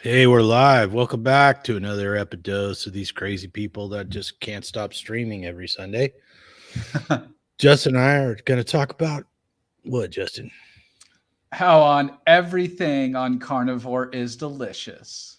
Hey, we're live. Welcome back to another epidose of these crazy people that just can't stop streaming every Sunday. Justin and I are going to talk about what, Justin? How on everything on Carnivore is delicious.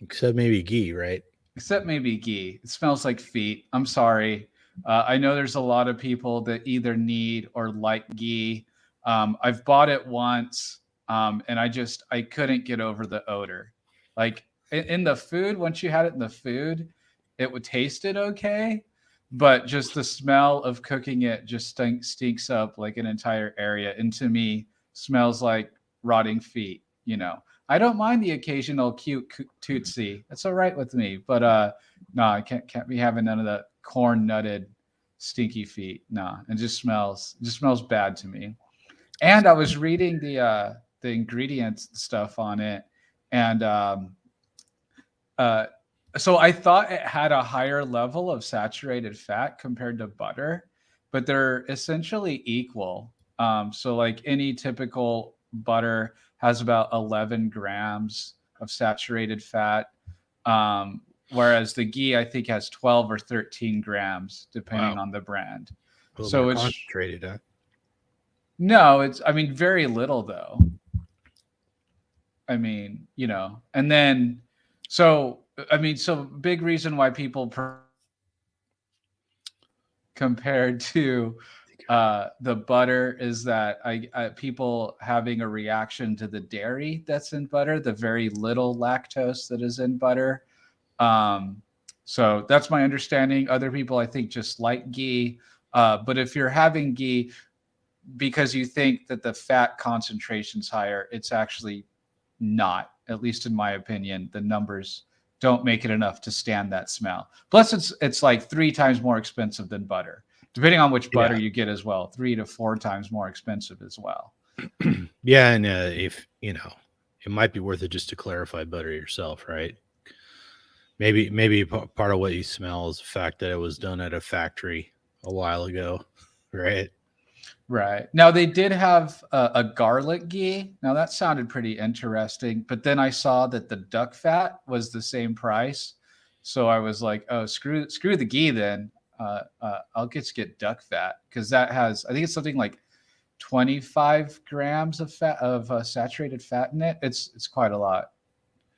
Except maybe Ghee, right? Except maybe ghee. It smells like feet. I'm sorry. I know there's a lot of people that either need or like ghee. I've bought it once, and I couldn't get over the odor. Like in the food, once you had it in the food, it would taste it okay, but just the smell of cooking it just stinks up like an entire area, and to me smells like rotting feet. I don't mind the occasional cute tootsie. That's all right with me. But no, I can't be having none of that corn nutted stinky feet. No, it just smells bad to me. And I was reading the ingredients stuff on it, and uh, so I thought it had a higher level of saturated fat compared to butter, but they're essentially equal. So like any typical butter has about 11 grams of saturated fat, whereas the ghee I think has 12 or 13 grams depending Wow. on the brand. A little more So it's concentrated, huh? no, it's I mean very little though. I mean, and then so so big reason why people compared to the butter is that people having a reaction to the dairy that's in butter, the very little lactose that is in butter. Um, so that's my understanding. Other people, I think, just like ghee. But if you're having ghee because you think that the fat concentration's higher, it's actually not. At least in my opinion, the numbers don't make it enough to stand that smell. Plus, it's like 3 times more expensive than butter, depending on which butter Yeah. you get as well. 3 to 4 times more expensive as well. Yeah. And if, it might be worth it just to clarify butter yourself, right? Maybe part of what you smell is the fact that it was done at a factory a while ago, right? Right. Now they did have a garlic ghee. Now that sounded pretty interesting, but then I saw that the duck fat was the same price. So I was like, "Oh, screw the ghee then. I'll just get duck fat because that has I think it's something like 25 grams of fat of saturated fat in it. It's quite a lot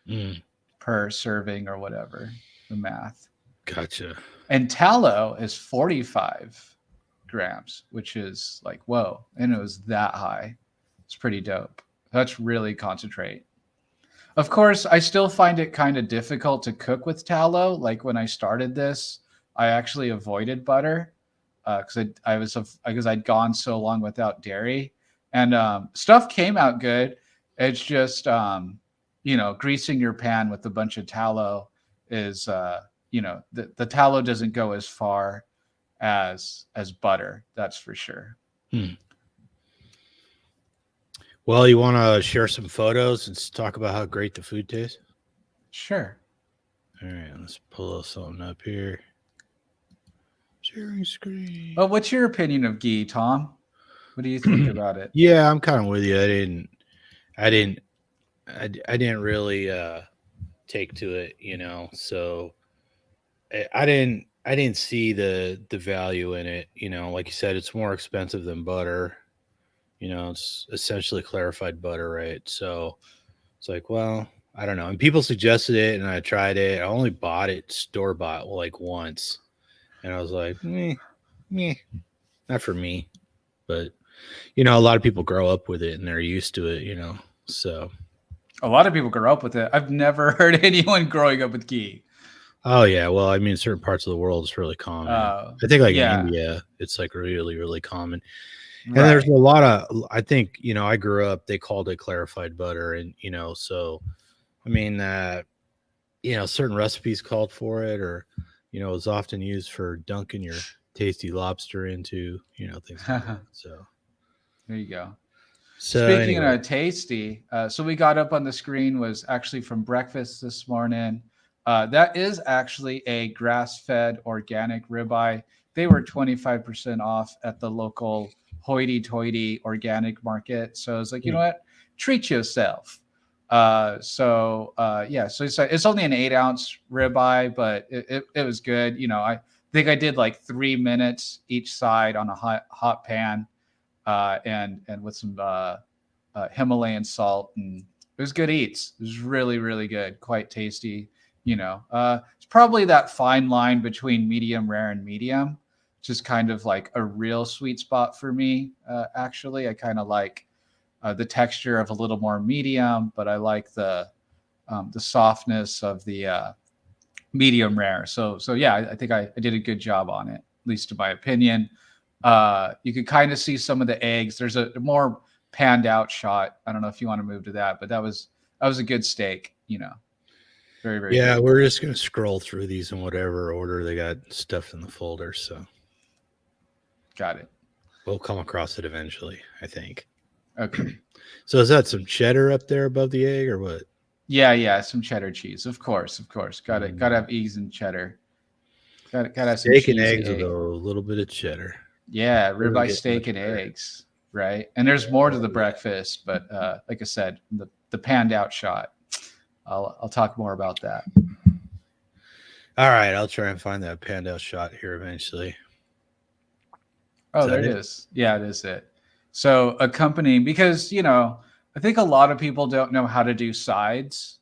Mm, per serving or whatever, the math. gotcha. And tallow is 45 grams, which is like, whoa. And it was that high. It's pretty dope. That's really concentrate. Of course, I still find it kind of difficult to cook with tallow. Like when I started this, I actually avoided butter because I'd gone so long without dairy, and stuff came out good. It's just greasing your pan with a bunch of tallow is the tallow doesn't go as far as butter. That's for sure. Hmm. Well, you want to share some photos and talk about how great the food tastes? Sure. All right, let's pull something up here. Sharing Oh, screen. what's your opinion of ghee, Tom? What do you think about it? Yeah, I'm kind of with you. I didn't, I didn't really take to it, So I didn't see the value in it. Like you said, it's more expensive than butter. It's essentially clarified butter, right? So it's like, well, I don't know. And people suggested it, and I tried it. I only bought it store bought like once, and I was like, meh, not for me. But a lot of people grow up with it and they're used to it. So A lot of people grow up with it. I've never heard anyone growing up with ghee. oh yeah, well, I mean, certain parts of the world it's really common. Uh, I think like in yeah, India, it's like really, really common. And there's a right. lot of I think, I grew up, they called it clarified butter and so I mean certain recipes called for it or it was often used for dunking your tasty lobster into, things like that. So There you go. so Speaking anyway. of tasty, so we got up on the screen was actually from breakfast this morning. That is actually a grass-fed organic ribeye. They were 25% off at the local hoity-toity organic market. So I was like, you know Hmm. what? Treat yourself. So it's only an 8-ounce ribeye, but it was good. I think I did like 3 minutes each side on a hot pan, and with some Himalayan salt, and it was good eats. It was really, really good, quite tasty. It's probably that fine line between medium rare and medium, which is kind of like a real sweet spot for me. Actually, I kind of like the texture of a little more medium, but I like the softness of the medium rare. So yeah, I think I did a good job on it, at least in my opinion. You could kind of see some of the eggs. There's a more panned out shot. I don't know if you want to move to that, but that was a good steak. Very, very Yeah, good. we're just gonna scroll through these in whatever order they got stuffed in the folder. So Got it. we'll come across it eventually, I think. Okay. So is that some cheddar up there above the egg or what? Yeah, some cheddar cheese, of course. Gotta have eggs and cheddar. Gotta have some Steak and cheese eggs and with egg. a little bit of cheddar. Yeah, Doesn't ribeye get steak much and better. eggs, right? And there's more to the Yeah. breakfast, but like I said, the panned out shot. I'll talk more about that. All right, I'll try and find that panned out shot here eventually. Oh, Is there that it it? is. Yeah, it is it. So accompanying, because I think a lot of people don't know how to do sides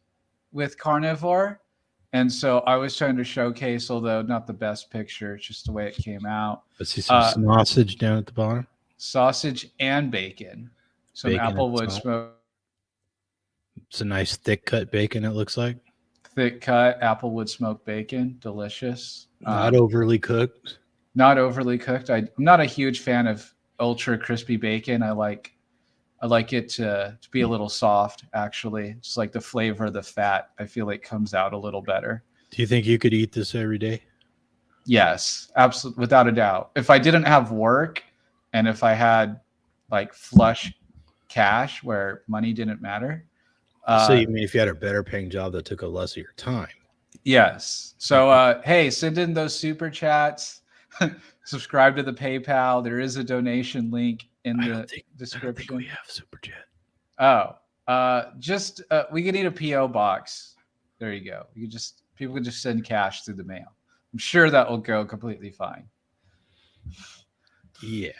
with carnivore. And so I was trying to showcase, although not the best picture, it's just the way it came out. Let's see some Uh, sausage down at the bottom. Sausage and bacon. Some Bacon at the applewood top. smoked It's a nice thick cut bacon, it looks like. thick cut applewood smoked bacon, delicious. Not overly cooked. Not overly cooked. I'm not a huge fan of ultra crispy bacon. I like it to be a little soft. Actually, just like the flavor of the fat, I feel like comes out a little better. Do you think you could eat this every day? Yes, absolutely, without a doubt. If I didn't have work, and if I had like flush cash where money didn't matter, So you mean if you had a better paying job that took up less of your time? yes. So, hey, send in those super chats. Subscribe to the PayPal. There is a donation link in I the don't think description. we have super chat. We could need a PO box. There you go. People can just send cash through the mail. I'm sure that will go completely fine. Yeah.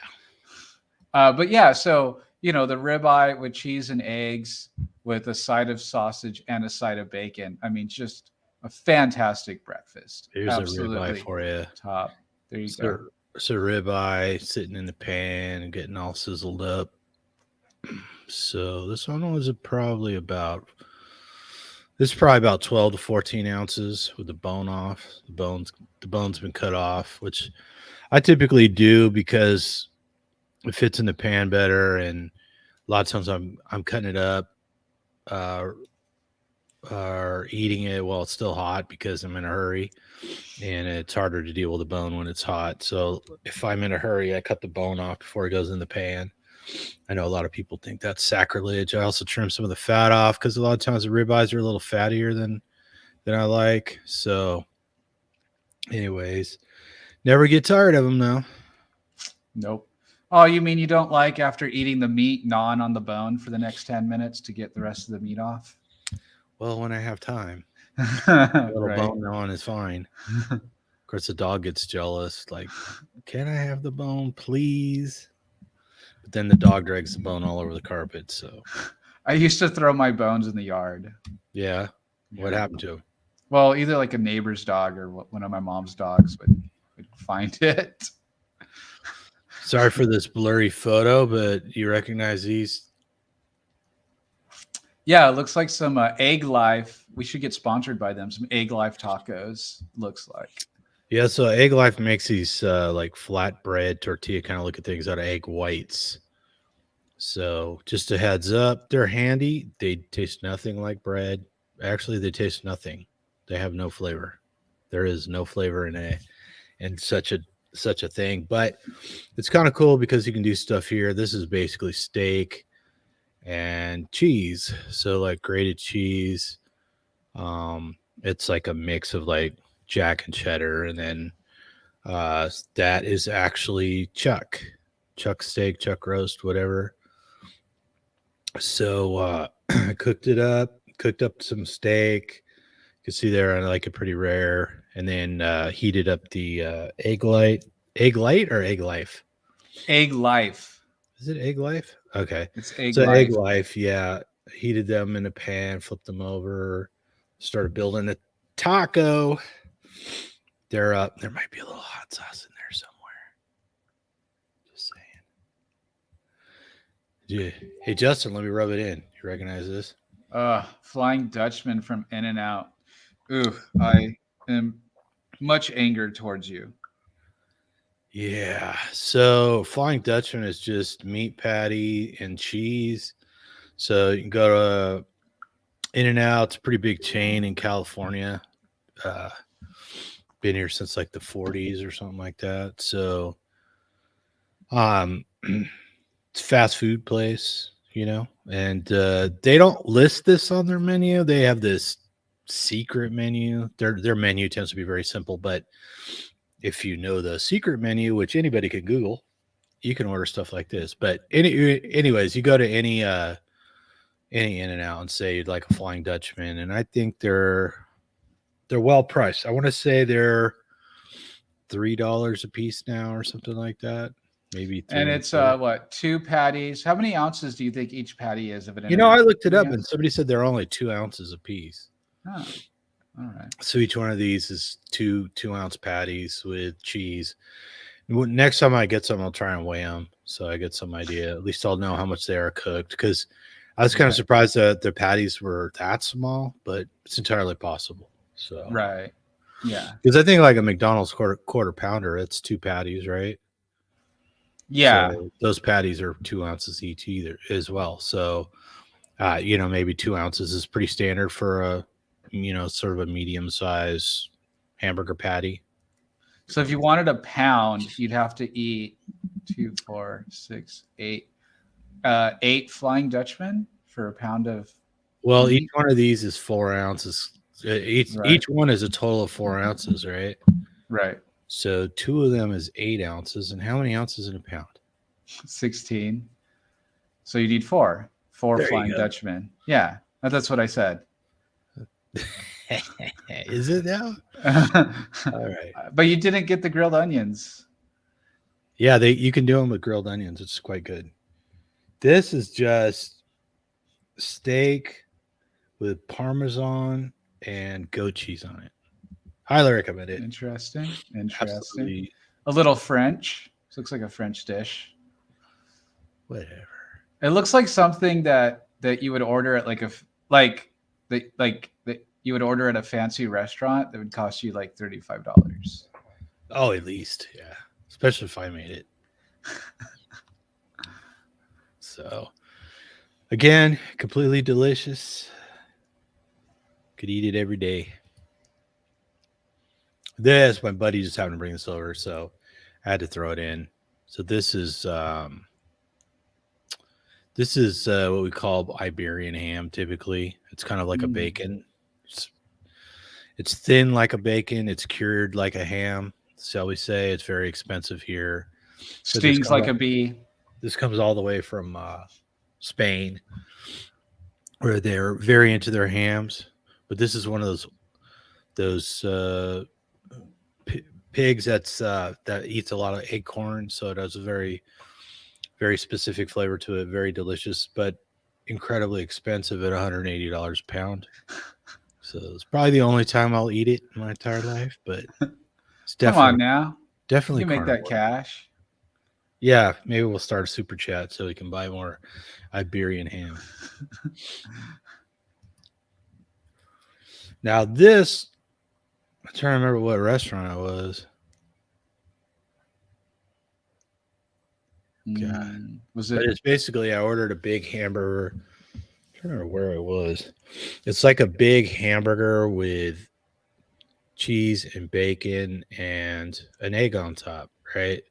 But yeah, so the ribeye with cheese and eggs with a side of sausage and a side of bacon. I mean, just a fantastic breakfast. Here's Absolutely a ribeye for you. top. There you go. So ribeye sitting in the pan and getting all sizzled up. So this one was probably about 12 to 14 ounces with the bone off. The bone's been cut off, which I typically do because it fits in the pan better, and a lot of times I'm cutting it up or eating it while it's still hot because I'm in a hurry, and it's harder to deal with the bone when it's hot. So if I'm in a hurry, I cut the bone off before it goes in the pan. I know a lot of people think that's sacrilege. I also trim some of the fat off because a lot of times the ribeyes are a little fattier than I like. So anyways, never get tired of them though. Nope. Oh, you mean you don't like after eating the meat gnawing on the bone for the next 10 minutes to get the rest of the meat off? Well, when I have time, a little Right. bone gnawing is fine. Of course, the dog gets jealous. Like, can I have the bone, please? But then the dog drags the bone all over the carpet. So I used to throw my bones in the yard. yeah, what happened to him? Well, either like a neighbor's dog or one of my mom's dogs would find it. Sorry for this blurry photo, but you recognize these? Yeah, it looks like some Egg Life. We should get sponsored by them. Some Egg Life tacos, looks like. Yeah, so Egg Life makes these like flatbread tortilla kind of looking things out of egg whites. So just a heads up, they're handy. They taste nothing like bread. Actually, they taste nothing. They have no flavor. There is no flavor in such a thing. But it's kind of cool because you can do stuff here. This is basically steak and cheese. So like grated cheese. It's like a mix of like jack and cheddar, and then that is actually chuck steak, chuck roast, whatever. So I cooked it up, cooked up some steak. You can see there I like it pretty rare, and then heated up the egg light or egg life. Egg life. Is it egg life? Okay, It's egg so egg life. life. Yeah, heated them in a pan, flipped them over, started building a taco. There might be a little hot sauce in there somewhere. Just saying. Yeah. Hey Justin, let me rub it in. You recognize this? Flying Dutchman from In-N-Out. Ooh, I am much angered towards you. Yeah. So Flying Dutchman is just meat patty and cheese. So you can go to In-N-Out. It's a pretty big chain in California. Been here since like the 40s or something like that. So it's a fast food place, and they don't list this on their menu. They have this secret menu. Their menu tends to be very simple, but if you know the secret menu, which anybody can Google, you can order stuff like this. But anyways, you go to any In-N-Out and say you'd like a Flying Dutchman, and I think they're well priced. I want to say they're $3 a piece now or something like that. Maybe And it's what, 2 patties? How many ounces do you think each patty is of it? I looked it up and somebody said they're only 2 ounces a piece. Oh, all right. So each one of these is 2-ounce patties with cheese. Next time I get some, I'll try and weigh them so I get some idea. At least I'll know how much they are cooked, because I was kind of surprised that their patties were that small, but it's entirely possible. So right, yeah, because I think like a McDonald's quarter pounder, it's 2 patties, right? Yeah. So those patties are 2 ounces each either as well. So maybe 2 ounces is pretty standard for a sort of a medium size hamburger patty. So if you wanted a pound, you'd have to eat 2, 4, 6, 8, 8 Flying Dutchmen for a pound of. Well, meat? each one of these is 4 ounces. Each one is a total of 4 ounces, right? Right. So 2 of them is 8 ounces. And how many ounces in a pound? 16. So you need 4 Flying Dutchmen. Yeah, that's what I said. Is it now? All right. But you didn't get the grilled onions. Yeah, you can do them with grilled onions. It's quite good. This is just steak with Parmesan and goat cheese on it. Highly recommend it. Interesting. Absolutely. A little French. This looks like a French dish. Whatever. It looks like something that you would order at you would order at a fancy restaurant that would cost you like $35. Oh, at least, yeah. Especially if I made it. So, again, completely delicious. Could eat it every day. My buddy just happened to bring this over, so I had to throw it in. So this is what we call Iberian ham. Typically, it's kind of like a bacon. It's thin like a bacon. It's cured like a ham. Shall we say? It's very expensive here. Stings like a bee. This comes all the way from Spain, where they're very into their hams. But this is one of those pigs that eats a lot of acorn, so it has a very, very specific flavor to it. Very delicious, but incredibly expensive at $180 a pound. So it's probably the only time I'll eat it in my entire life. But it's definitely, come on now, definitely you make carnivore. that cash. Yeah, maybe we'll start a super chat so we can buy more Iberian ham. Now this, I'm trying to remember what restaurant it was. God. Was it? But it's basically, I ordered a big hamburger. I don't remember where it was. It's like a big hamburger with cheese and bacon and an egg on top, right?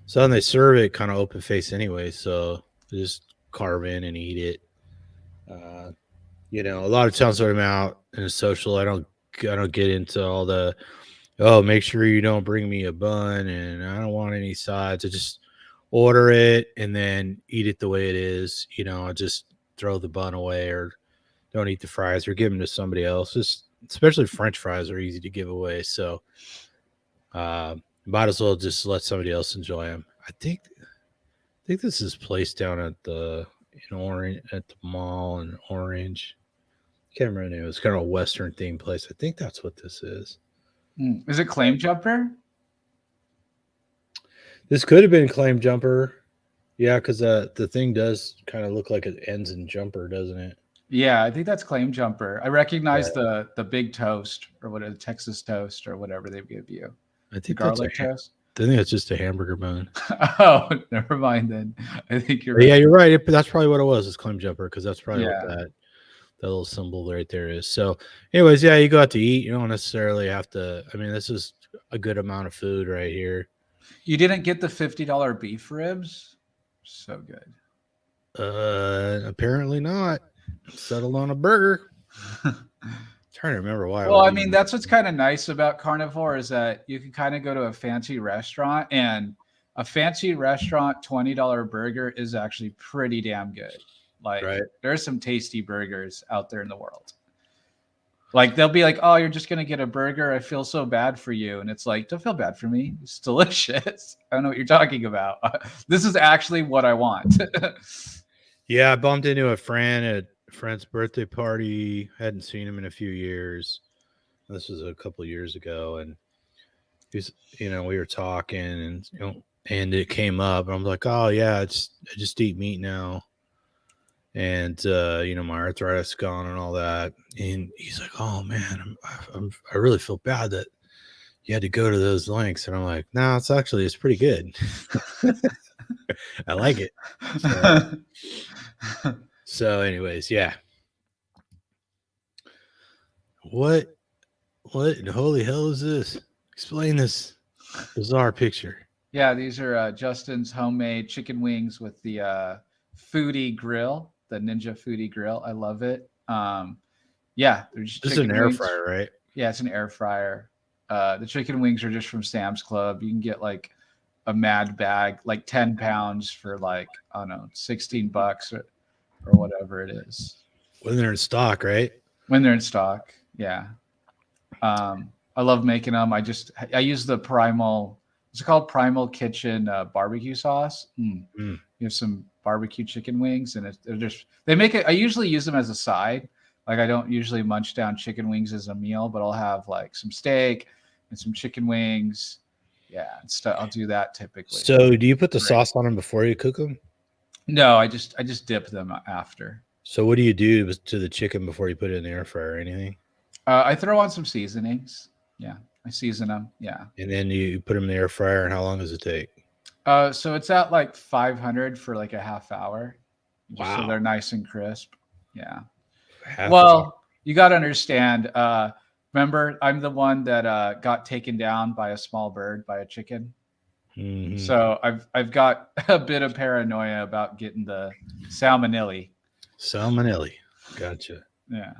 So then they serve it kind of open face anyway, so just carve in and eat it. A lot of times when I'm out in a social, I don't get into all the, make sure you don't bring me a bun and I don't want any sides. I just order it and then eat it the way it is. I just throw the bun away or don't eat the fries or give them to somebody else. Just especially French fries are easy to give away, so might as well just let somebody else enjoy them. I think this is placed down at the in Orange at the mall in Orange. Can't remember the name. It's kind of a Western themed place. I think that's what this is. Is it Claim Jumper? This could have been Claim Jumper. Yeah, because the thing does kind of look like it ends in Jumper, doesn't it? Yeah, I think that's Claim Jumper. I recognize Yeah. the big toast or whatever, the Texas toast or whatever they give you. I The think that's garlic toast. I think it's just a hamburger bun. Oh, never mind then. I think you're But yeah, right. you're right. That's probably what it was. It's Claim Jumper because that's probably what Yeah. that little symbol right there is. So, anyways, yeah, you go out to eat. You don't necessarily have to. I mean, this is a good amount of food right here. You didn't get the $50 beef ribs? So good. Apparently not. Settled on a burger. Trying to remember why. Well, I mean, that's what's kind of nice about Carnivore is that you can kind of go to a fancy restaurant, and a fancy restaurant $20 burger is actually pretty damn good. Like, right. There's some tasty burgers out there in the world. Like, they'll be like, "Oh, you're just gonna get a burger. I feel so bad for you," and it's like, "Don't feel bad for me. It's delicious." I don't know what you're talking about. This is actually what I want. Yeah, I bumped into a friend at a friend's birthday party. Hadn't seen him in a few years. This was a couple of years ago, and he's, we were talking, and and it came up, and I'm like, "Oh yeah, I just eat meat now." And my arthritis gone and all that. And he's like, "Oh man, I really feel bad that you had to go to those lengths." And I'm like, "No, it's pretty good. I like it." So anyways, yeah. What in holy hell is this? Explain this bizarre picture. Yeah, these are Justin's homemade chicken wings with the Foodie grill, the Ninja Foodie grill. I love it. Yeah, they're just This is an chicken air wings. fryer, right? Yeah, it's an air fryer. The chicken wings are just from Sam's Club. You can get like a mad bag, like 10 pounds for like, I don't know, $16 or whatever it is. When they're in stock, right? When they're in stock, yeah. I love making them. I use the Primal. It's called Primal Kitchen barbecue sauce. You have some barbecue chicken wings, and they make it. I usually use them as a side. Like I don't usually munch down chicken wings as a meal, but I'll have like some steak and some chicken wings. Yeah, and stuff. I'll do that typically. So, do you put the sauce on them before you cook them? No, I just dip them after. So, what do you do to the chicken before you put it in the air fryer or anything? I throw on some seasonings. Yeah, I season them. Yeah. And then you put them in the air fryer, and how long does it take? So it's at like 500 for like a half hour. Just so Wow. they're nice and crisp. Yeah. Well, you got to understand. Remember, I'm the one that got taken down by a small bird, by a chicken. mm-hmm. So I've got a bit of paranoia about getting the salmonella. Salmonella. Gotcha. Yeah.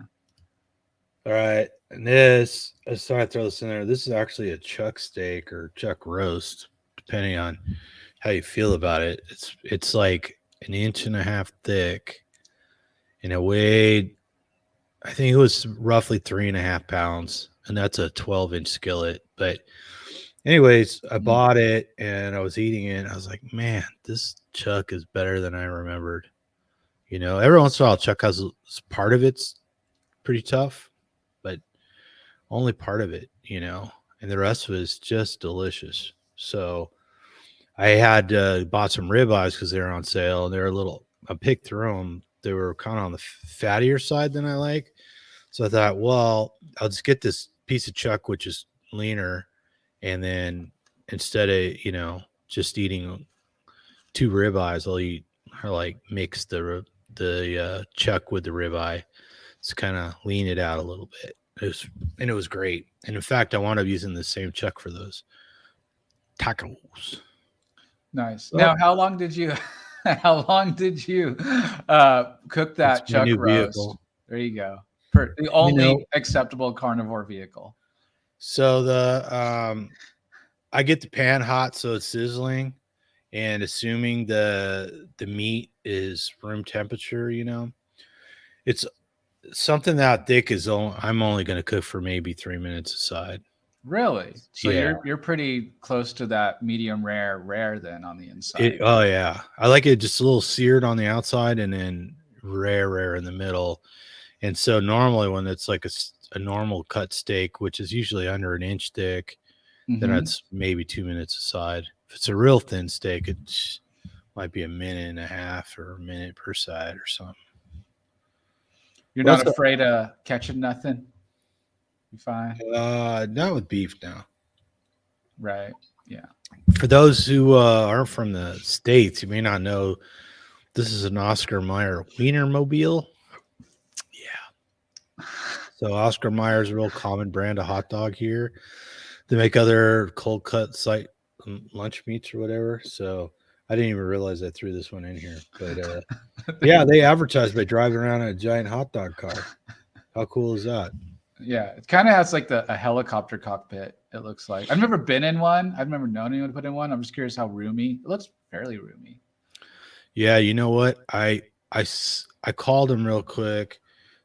All right. And this, I just thought I'd throw this in there. This is actually a chuck steak or chuck roast, depending on how you feel about it. It's like an inch and a half thick, and it weighed, I think it was roughly 3.5 pounds, and that's a 12-inch skillet. But anyways, I bought it and I was eating it. And I was like, man, this chuck is better than I remembered. Every once in a while, chuck has part of it's pretty tough, but only part of it, and the rest was just delicious. So I had bought some ribeyes because they were on sale, and they were I picked through them. They were kind of on the fattier side than I like. So I thought, well, I'll just get this piece of chuck, which is leaner. And then instead of, just eating 2 ribeyes, I mix the chuck with the ribeye. To kind of lean it out a little bit. It was great. And in fact, I wound up using the same chuck for those tacos. Nice. Now, how long did you cook that chuck roast? Vehicle. There you go. For the only acceptable carnivore vehicle. So I get the pan hot so it's sizzling, and assuming the meat is room temperature, it's something that thick is I'm only going to cook for maybe 3 minutes aside. Really? So Yeah. you're pretty close to that medium rare then on the inside. Oh yeah, I like it just a little seared on the outside and then rare in the middle. And so normally when it's like a normal cut steak, which is usually under an inch thick, then Mhm. that's maybe 2 minutes aside. If it's a real thin steak, it might be a minute and a half or a minute per side or something. You're What's not afraid of catching nothing? You fine? not with beef now. Right. Yeah. For those who aren't from the States, you may not know this is an Oscar Mayer Wienermobile. Yeah. So Oscar Mayer is a real common brand of hot dog here. They make other cold cut site lunch meats or whatever. So I didn't even realize I threw this one in here. But yeah, they advertise by driving around in a giant hot dog car. How cool is that? Yeah, it kind of has like a helicopter cockpit. It looks like. I've never been in one. I've never known anyone to put in one. I'm just curious how roomy. It looks fairly roomy. Yeah, you know what? I called them real quick.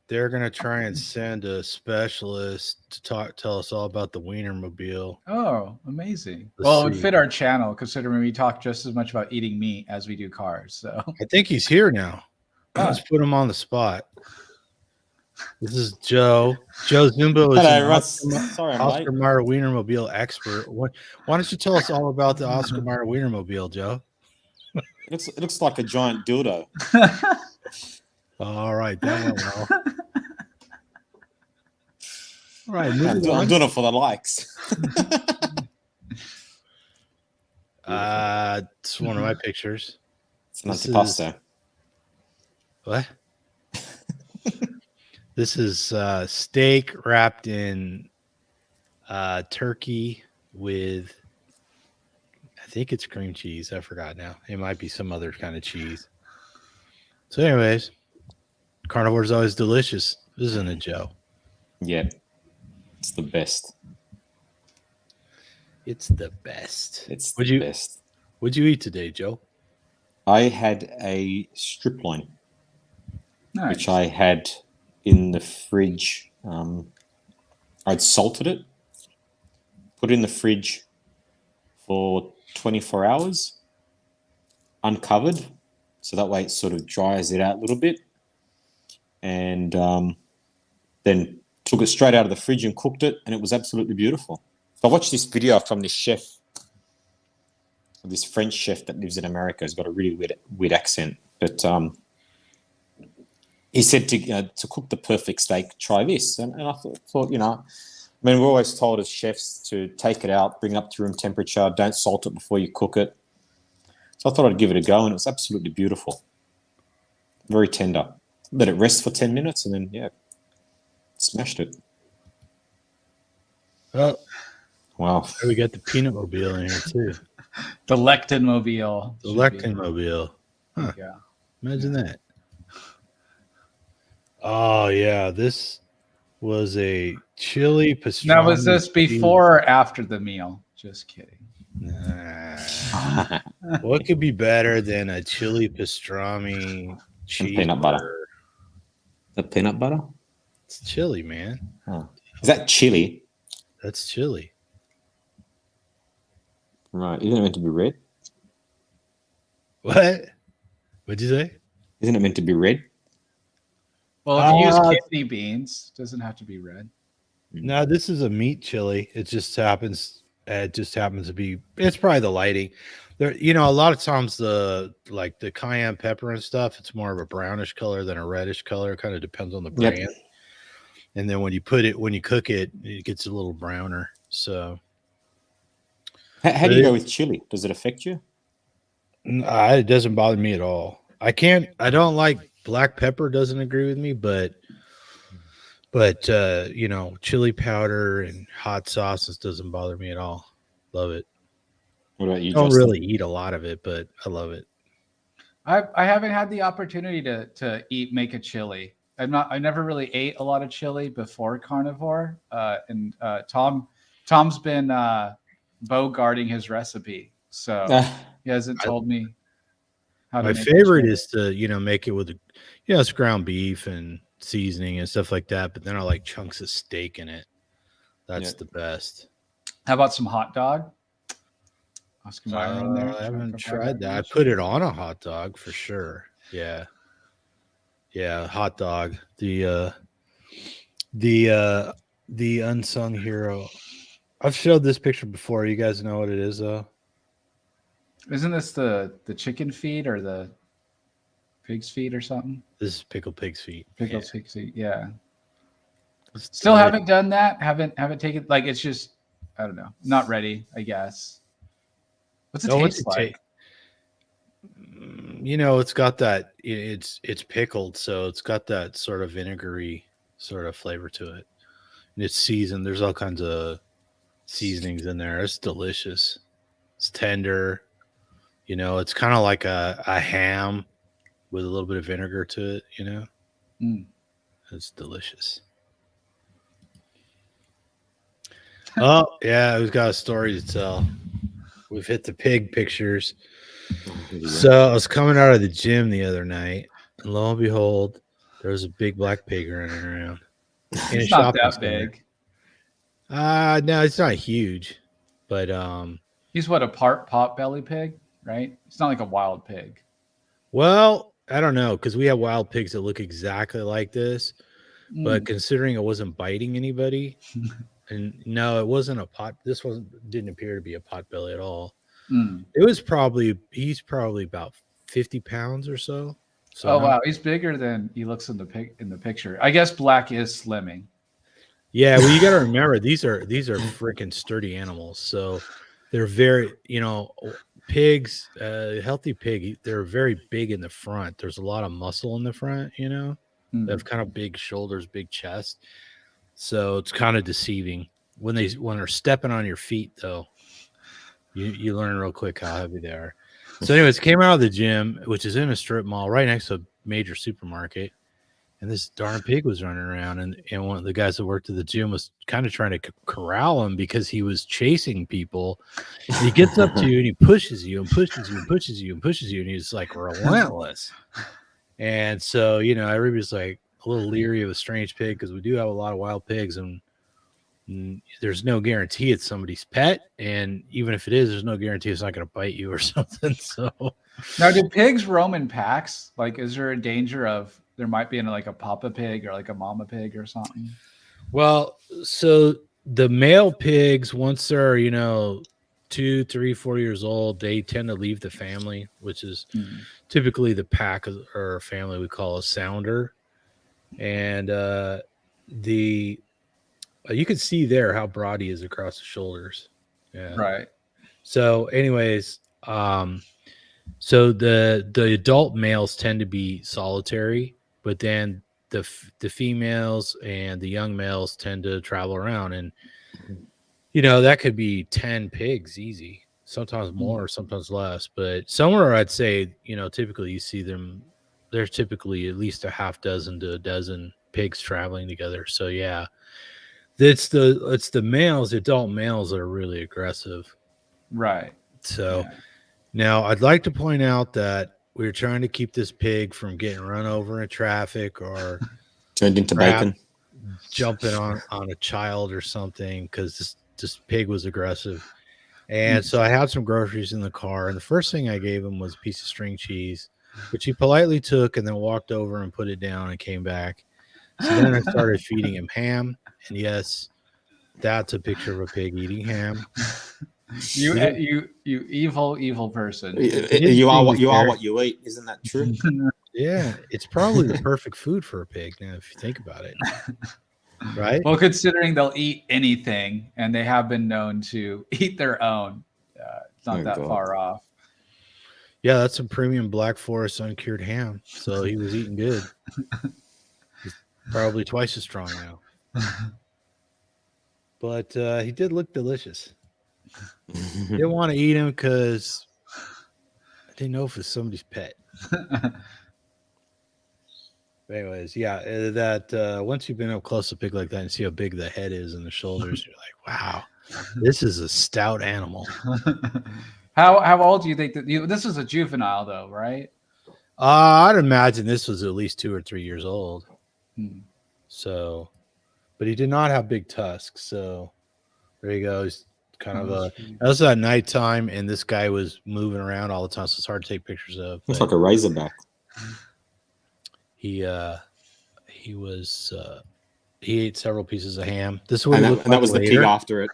They're gonna try and send a specialist to tell us all about the Wienermobile. Oh, amazing. Let's Well, it would see. fit our channel considering we talk just as much about eating meat as we do cars. So I think he's here now. Let's put him on the spot. This is Joe. Joe Zumbo is Hello, an Russ. Sorry, I'm Oscar late. Mayer Wienermobile expert. Why don't you tell us all about the Oscar Mayer Wienermobile, Joe? It looks like a giant dildo. All right, that went well. All right, I'm doing it for the likes. It's one of my pictures. It's an antipasto. What? This is steak wrapped in turkey with, I think it's cream cheese. I forgot now. It might be some other kind of cheese. So, anyways, carnivore is always delicious, isn't it, Joe? Yeah, it's the best. It's the best. It's What'd the best. What'd you eat today, Joe? I had a strip loin, nice. which I had in the fridge. I'd salted it, put it in the fridge for 24 hours, uncovered, so that way it sort of dries it out a little bit, and then took it straight out of the fridge and cooked it, and it was absolutely beautiful. I watched this video from this chef, this French chef that lives in America. He's got a really weird accent, but he said to cook the perfect steak, try this. And I thought, I mean, we're always told as chefs to take it out, bring it up to room temperature, don't salt it before you cook it. So I thought I'd give it a go, and it was absolutely beautiful. Very tender. Let it rest for 10 minutes, and then, smashed it. Well, wow. We got the peanut mobile in here, too. The Lectin Mobile. The Lectin Mobile. Huh. Yeah. Imagine that. Oh, yeah. This was a chili pastrami. Now, was this before or after the meal? Just kidding. Nah. What could be better than a chili pastrami cheese? Peanut butter. The peanut butter? It's chili, man. Oh. Is that chili? That's chili. Right. Isn't it meant to be red? What? What'd you say? Isn't it meant to be red? Well, if you use kidney beans, it doesn't have to be red. No, this is a meat chili. It just happens to be. It's probably the lighting. There, a lot of times the cayenne pepper and stuff, it's more of a brownish color than a reddish color. It kind of depends on the brand. Yep. And then when you cook it, it gets a little browner. So, how do you go with chili? Does it affect you? It doesn't bother me at all. I don't like black pepper. Doesn't agree with me, but chili powder and hot sauces doesn't bother me at all. Love it. What about you? Don't Justin? really eat a lot of it, but I love it. I haven't had the opportunity to make a chili. I never really ate a lot of chili before Carnivore. And Tom's been bogarting his recipe, so he hasn't told me how to My make favorite chili. is to make it with it's ground beef and seasoning and stuff like that. But then I like chunks of steak in it. That's Yeah. the best. How about some hot dog? Oscar Mayer in there. I haven't Try tried that. I ranch. put it on a hot dog for sure. Yeah. Yeah, hot dog. The unsung hero. I've showed this picture before. You guys know what it is though? Isn't this the chicken feet or the pig's feet or something? This is pickled pig's feet. Pickled Yeah. pig's feet. Yeah. It's Still delicious. haven't done that. Haven't taken, like, it's just, I don't know. Not ready, I guess. What's it Oh, what's taste it like? You know, it's got that. It's pickled, so it's got that sort of vinegary sort of flavor to it. And it's seasoned. There's all kinds of seasonings in there. It's delicious. It's tender. You know, it's kind of like a ham with a little bit of vinegar to it. You know, Mm. it's delicious. Oh yeah, we've got a story to tell. We've hit the pig pictures. So I was coming out of the gym the other night, and lo and behold, there was a big black pig running around in a It's not shopping that center. big. No, it's not huge, but He's what, a pot belly pig, right? It's not like a wild pig. well, I don't know because we have wild pigs that look exactly like this, but Mm. considering it wasn't biting anybody, and no, it wasn't a pot. Didn't appear to be a pot belly at all. Mm. He's probably about 50 pounds or so. So Oh wow, he's bigger than he looks in the picture. I guess black is slimming. yeah, well, you got to remember these are freaking sturdy animals. So they're very, pigs, healthy pig, they're very big in the front. There's a lot of muscle in the front, They Mm. have kind of big shoulders, big chest. So it's kind of deceiving when they're stepping on your feet, though. You learn real quick how heavy they are. So, anyways, came out of the gym, which is in a strip mall right next to a major supermarket, and this darn pig was running around, and one of the guys that worked at the gym was kind of trying to corral him because he was chasing people. And he gets up to you and he pushes you and pushes you and pushes you and pushes you, and he's like relentless. And so, everybody's like a little leery of a strange pig because we do have a lot of wild pigs, and there's no guarantee it's somebody's pet, and even if it is, there's no guarantee it's not going to bite you or something. So Now, do pigs roam in packs? Like, is there a danger of there might be like a papa pig or like a mama pig or something? well, so the male pigs, once they're 2, 3, 4 years old, they tend to leave the family, which is typically the pack or family we call a sounder. And you can see there how broad he is across the shoulders. Yeah. Right. So, anyways, so the adult males tend to be solitary, but then the females and the young males tend to travel around, and that could be 10 pigs easy, sometimes more, sometimes less. But somewhere I'd say, typically you see them. There's typically at least a half dozen to a dozen pigs traveling together. So yeah. It's the males, the adult males that are really aggressive. Right. So Yeah. now I'd like to point out that we're trying to keep this pig from getting run over in traffic or Turned into perhaps bacon. jumping on a child or something, because this pig was aggressive. And so I had some groceries in the car, and the first thing I gave him was a piece of string cheese, which he politely took and then walked over and put it down and came back. So then I started feeding him ham. And yes, that's a picture of a pig eating ham. You evil person. You are what you eat. Isn't that true? Yeah, it's probably the perfect food for a pig now, if you think about it. Right? Well, considering they'll eat anything, and they have been known to eat their own, it's not that far off. Yeah, that's some premium Black Forest uncured ham. So he was eating good. He's probably twice as strong now. But he did look delicious. Didn't want to eat him because I didn't know if it was somebody's pet. But anyways, yeah, that once you've been up close to a pig like that and see how big the head is and the shoulders, you're like, wow, this is a stout animal. How old do you think that this is a juvenile though, right? I'd imagine this was at least 2 or 3 years old. Hmm. So, but he did not have big tusks. So there you go. He's kind of a. That was at nighttime, and this guy was moving around all the time, so it's hard to take pictures of. Looks but like a razorback. he was he ate several pieces of ham. This is what And he that, looked and that like was the later. pig after it.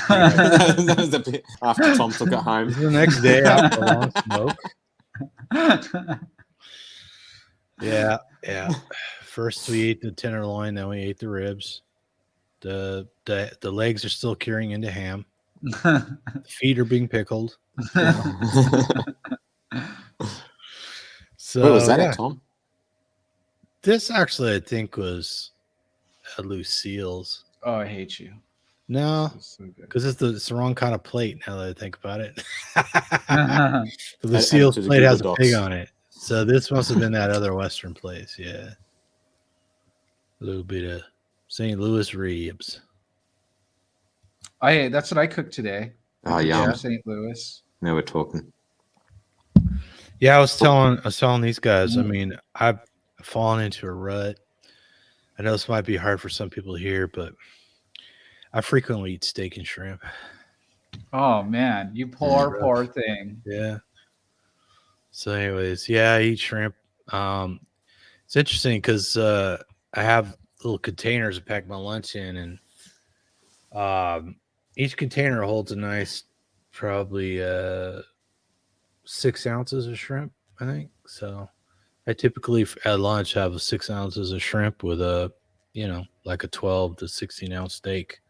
That was the pig after Tom took it home. This is the next day after a long smoke. Yeah. First we ate the tenderloin, then we ate the ribs. The legs are still curing into ham. The feet are being pickled. So Where was that yeah. at, Tom? This actually I think was at Lucille's. Oh, I hate you. No, This is so good. because it's the wrong kind of plate now that I think about it. Oh, The Lucille's to the plate Google has a pig Docs. on it. So this must have been that other Western place. Yeah. A little bit of St. Louis ribs. that's what I cooked today. Oh, Yeah, yum. St. Louis. Now we're talking. Yeah, I was telling these guys, I mean, I've fallen into a rut. I know this might be hard for some people here, but I frequently eat steak and shrimp. Oh man, you poor thing. Yeah. So, anyways, yeah, I eat shrimp. It's interesting because I have little containers to pack my lunch in, and each container holds a nice, probably 6 ounces of shrimp, I think. So, I typically at lunch have 6 ounces of shrimp with like a 12 to 16 ounce steak.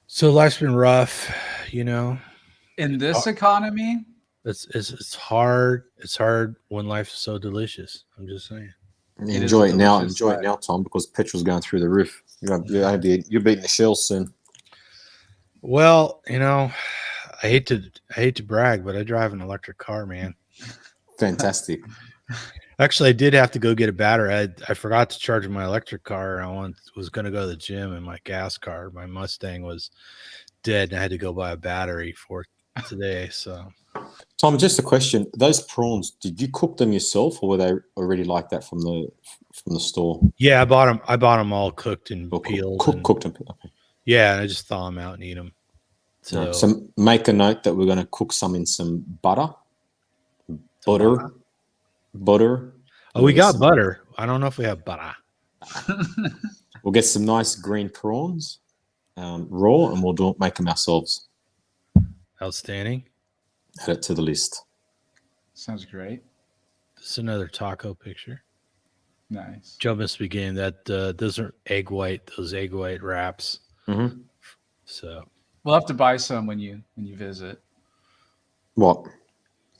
So life's been rough, In this economy, It's hard. It's hard when life is so delicious. I'm just saying. Enjoy it now. delicious Enjoy it life. now, Tom, because petrol's going through the roof. You're beating the shells soon. Well, I hate to brag, but I drive an electric car, man. Fantastic. Actually, I did have to go get a battery. I forgot to charge my electric car. Was going to go to the gym, and my gas car, my Mustang, was dead, and I had to go buy a battery for today. So, Tom, just a question: those prawns, did you cook them yourself, or were they already like that from the store? yeah, I bought them all cooked and Or peeled. cooked them. Okay. Yeah, and I just thaw them out and eat them. So make a note that we're going to cook some in some butter. Oh, we got butter. I don't know if we have butter. We'll get some nice green prawns, raw, and we'll make them ourselves. Outstanding. Add it to the list. sounds great. This is another taco picture. Nice. Joe must be getting that. Those are those egg white wraps. Mm-hmm. So We'll have to buy some when you visit. What?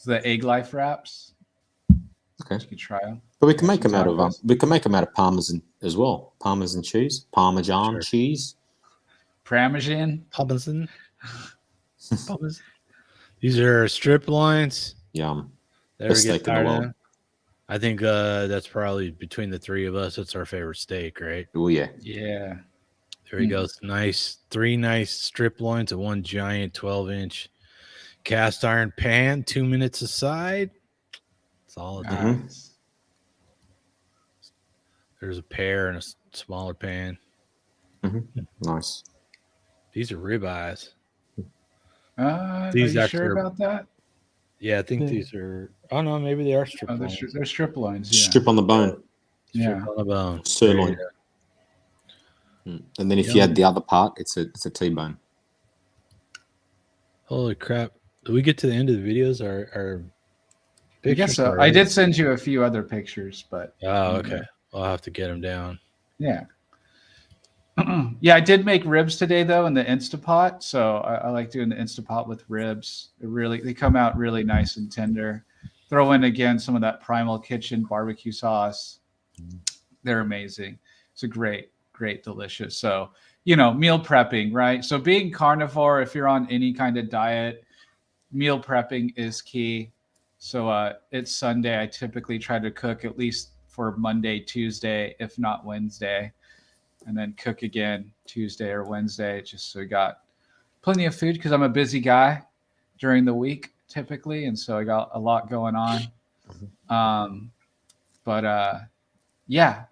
The egg life wraps. Okay. You could try them. But we can make them out of parmesan as well. Parmesan cheese, Parmesan cheese. Parmesan. Parmesan. These are strip loins. Yum. Best steak in the world. I think that's probably between the three of us. It's our favorite steak, right? Oh yeah. Yeah. There he goes. Three nice strip loins of one giant 12-inch cast iron pan, 2 minutes aside. That's all it Nice. does. There's a pear and a smaller pan. Mm-hmm. Nice. These are ribeyes. These are you sure about that? Yeah, I think these are. Oh no, maybe they are strip loins. They're strip loins. Yeah. Strip on the bone. Strip on the bone. Sirloin. And then if you add the other part, it's a T-bone. Holy crap! Did we get to the end of the videos? Our I guess so. I did send you a few other pictures, but okay. I'll have to get them down. Yeah. Yeah, I did make ribs today though in the Instapot. So I like doing the Instapot with ribs. They come out really nice and tender. Throw in again some of that Primal Kitchen barbecue sauce. They're amazing. It's a great, delicious. So, meal prepping, right? So being carnivore, if you're on any kind of diet, meal prepping is key. So it's Sunday. I typically try to cook at least for Monday, Tuesday, if not Wednesday, and then cook again Tuesday or Wednesday, just so we got plenty of food because I'm a busy guy during the week typically, and so I got a lot going on. yeah,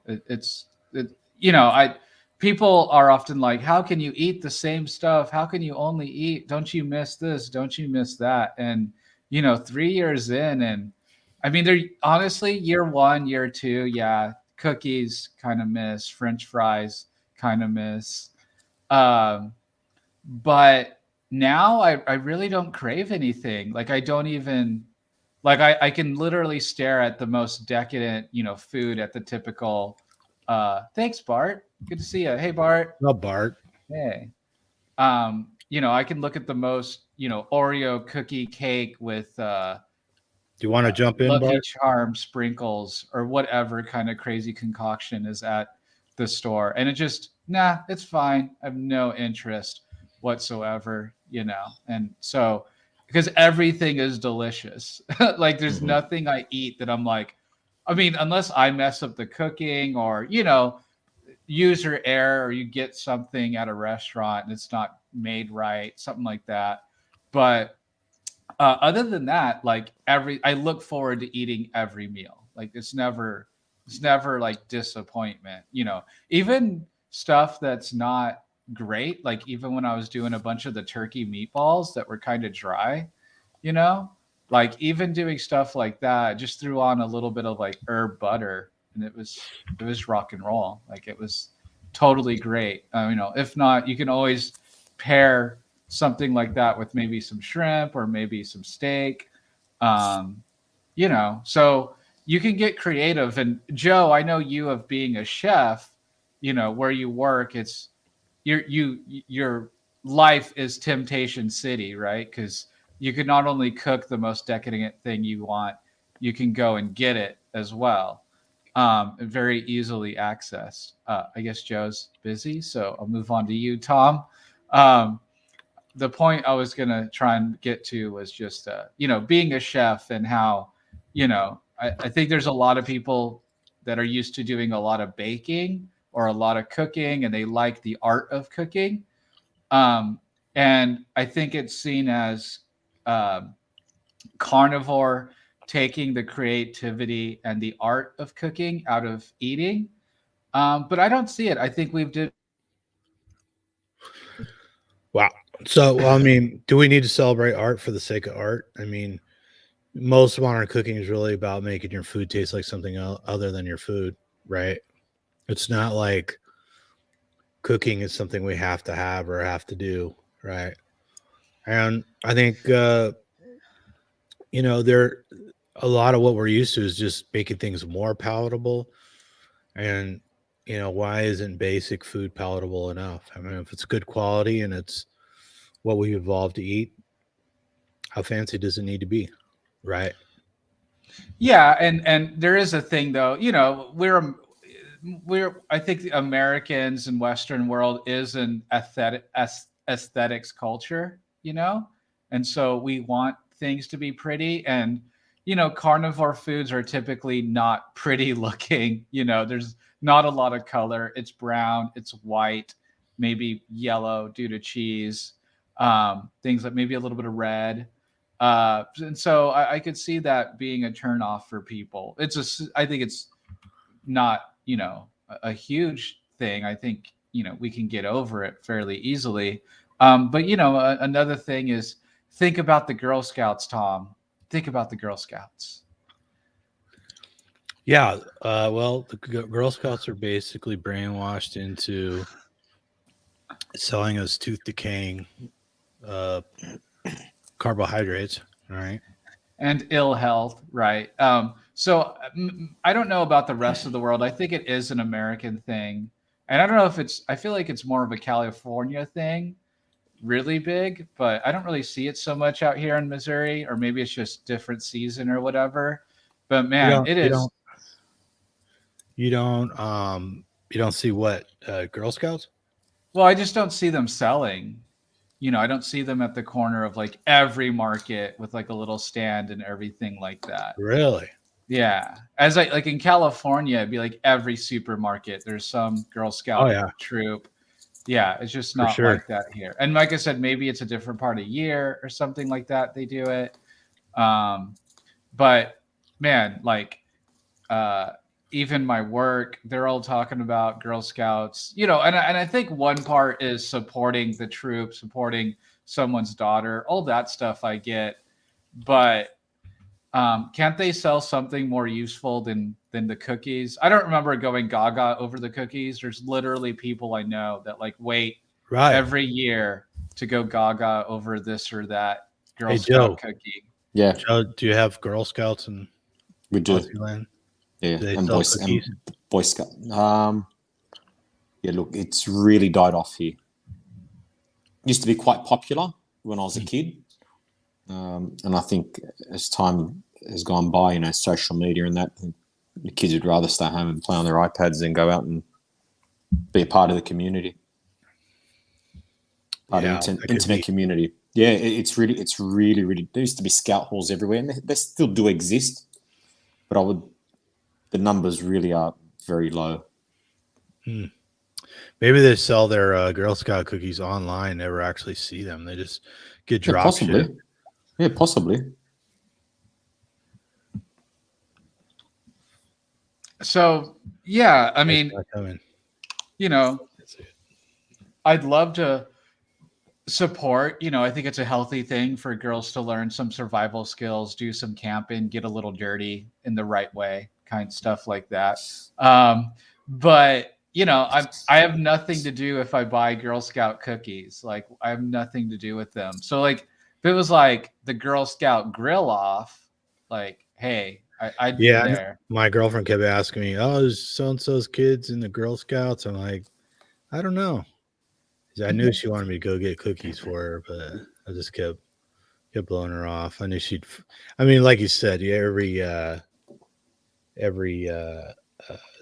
people are often like, how can you eat the same stuff? How can you only eat? Don't you miss this? Don't you miss that? And 3 years in, and I mean, they're honestly year one, year two, yeah, cookies kind of miss, French fries kind of miss. But now I really don't crave anything. Like I don't even like I can literally stare at the most decadent, food at the typical thanks, Bart. Good to see you. Hey Bart. Oh, Bart. Hey. I can look at the most, Oreo cookie cake with Do you want to jump in, Lucky Bart? Charm sprinkles or whatever kind of crazy concoction is at the store. And it just, nah, it's fine. I have no interest whatsoever, And so, because everything is delicious. Like there's nothing I eat that I'm like, I mean, unless I mess up the cooking or, user error, or you get something at a restaurant and it's not made right, something like that. But other than that, like I look forward to eating every meal. Like it's never like disappointment. Even stuff that's not great. Like even when I was doing a bunch of the turkey meatballs that were kind of dry, like even doing stuff like that, just threw on a little bit of like herb butter, and it was rock and roll. Like it was totally great. If not, you can always pair something like that with maybe some shrimp or maybe some steak. So you can get creative. And Joe, I know you of being a chef, where you work, it's your life is Temptation City, right? Because you can not only cook the most decadent thing you want, you can go and get it as well. Very easily accessed. I guess Joe's busy, so I'll move on to you, Tom. The point I was going to try and get to was just, being a chef and how, I think there's a lot of people that are used to doing a lot of baking or a lot of cooking, and they like the art of cooking. And I think it's seen as carnivore taking the creativity and the art of cooking out of eating. But I don't see it. I think we've did. Wow. So, I mean, do we need to celebrate art for the sake of art? I mean, most modern cooking is really about making your food taste like something other than your food, right? It's not like cooking is something we have to have or have to do, right? And I think, there a lot of what we're used to is just making things more palatable. And, why isn't basic food palatable enough? I mean, if it's good quality and it's what we evolved to eat, how fancy does it need to be? Right. Yeah, and there is a thing though, we're I think the Americans and Western world is an aesthetics culture, and so we want things to be pretty, and carnivore foods are typically not pretty looking. There's not a lot of color. It's brown, it's white, maybe yellow due to cheese, things like maybe a little bit of red. And so I could see that being a turnoff for people. I think it's not, a huge thing. I think, we can get over it fairly easily. But, another thing is think about the Girl Scouts, Tom. Think about the Girl Scouts. Yeah. Well, the Girl Scouts are basically brainwashed into selling us tooth decaying carbohydrates, right? And ill health, right? So I don't know about the rest of the world. I think it is an American thing. And I don't know if I feel like it's more of a California thing, really big, but I don't really see it so much out here in Missouri, or maybe it's just different season or whatever. But man, it is. You don't see what Girl Scouts? Well, I just don't see them selling. I don't see them at the corner of like every market with like a little stand and everything like that. Really? Yeah. As like in California, it'd be like every supermarket, there's some Girl Scout troop. Yeah. It's just not like that here. And like I said, maybe it's a different part of year or something like that. They do it. But man, like, even my work, they're all talking about Girl Scouts, you know, and I think one part is supporting the troops, supporting someone's daughter, all that stuff I get, but can't they sell something more useful than the cookies? I don't remember going gaga over the cookies. There's literally people I know that like wait Right. every year to go gaga over this or that Girl Hey, Scout Joe. cookie. Yeah, Joe, do you have Girl Scouts in we do. Aussie? Yeah, Do they and sell Boy, cookies? and Boy Scout. Yeah, look, it's really died off here. Used to be quite popular when I was a kid, and I think as time has gone by, you know, social media and that, the kids would rather stay home and play on their iPads than go out and be a part of the community, part of the internet community. Yeah, it's really. There used to be scout halls everywhere, and they still do exist, but the numbers really are very low. Maybe they sell their Girl Scout cookies online. Never actually see them. They just get Yeah, drop possibly. shipped. Yeah, possibly. So yeah, I mean, It's not coming. you know, That's it. I'd love to support, you know, I think it's a healthy thing for girls to learn some survival skills, do some camping, get a little dirty in the right way, kind of stuff like that. But you know, I have nothing to do if I buy Girl Scout cookies. Like I have nothing to do with them. So like if it was like the Girl Scout grill off, like, hey, I'd be there. My girlfriend kept asking me, "Oh, is so and so's kids in the Girl Scouts?" I'm like, I don't know. I knew she wanted me to go get cookies for her, but I just kept blowing her off. I knew she'd. I mean, like you said, yeah, every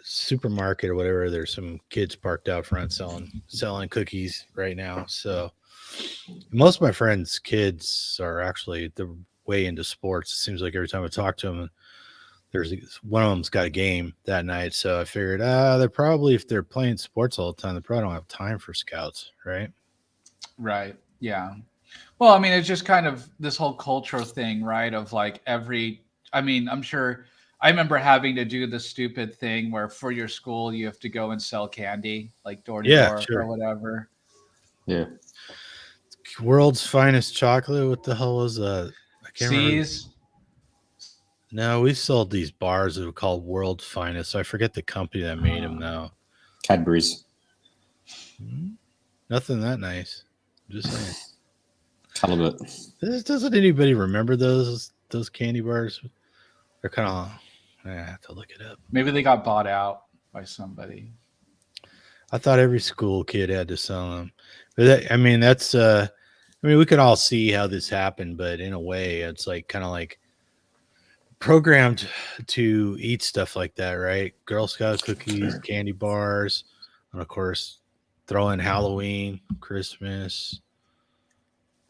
supermarket or whatever, there's some kids parked out front selling cookies right now. So most of my friends' kids are actually the way into sports. It seems like every time I talk to them, there's one of them's got a game that night. So I figured, they're probably, if they're playing sports all the time, they probably don't have time for scouts, right? Right. Yeah. Well, I mean, it's just kind of this whole cultural thing, right? Of like I mean, I'm sure I remember having to do the stupid thing where for your school, you have to go and sell candy, like door to door or whatever. Yeah. World's finest chocolate. What the hell was that? I can't remember. No, we sold these bars that were called World's Finest. I forget the company that made them now. Cadbury's. Nothing that nice. Just saying. Calibut. Doesn't anybody remember those candy bars? They're kind of. I have to look it up. Maybe they got bought out by somebody. I thought every school kid had to sell them. But I mean, that's. I mean, we could all see how this happened, but in a way, it's like kind of like programmed to eat stuff like that, right? Girl Scout cookies, candy bars, and of course, throw in Halloween, Christmas.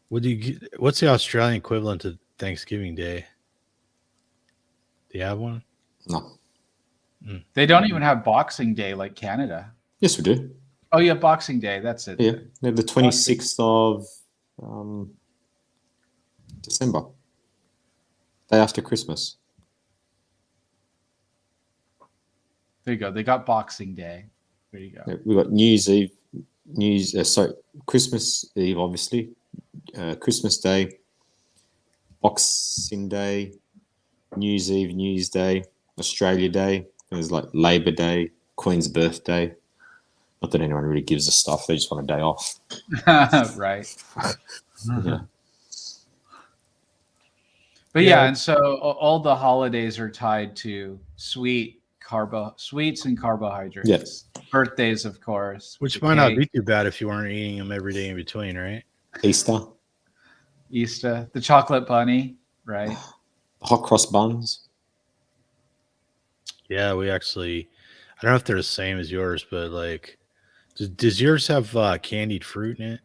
What's the Australian equivalent to Thanksgiving Day? Do you have one? No. They don't even have Boxing Day like Canada. Yes, we do. Oh, yeah, Boxing Day. That's it. Yeah, the 26th of December, day after Christmas. There you go. They got Boxing Day. There you go. Yeah, we got New Year's Eve, Christmas Eve, obviously, Christmas Day, Boxing Day, New Year's Eve, New Year's Day, Australia Day. There's like Labor Day, Queen's birthday. Not that anyone really gives a stuff; they just want a day off. Right. Yeah. But yeah, and so all the holidays are tied to sweets and carbohydrates. Yes. Birthdays, of course. Which might not be too bad if you weren't eating them every day in between, right? Easter, the chocolate bunny, right? hot cross buns. Yeah, we actually. I don't know if they're the same as yours, but like, does yours have candied fruit in it?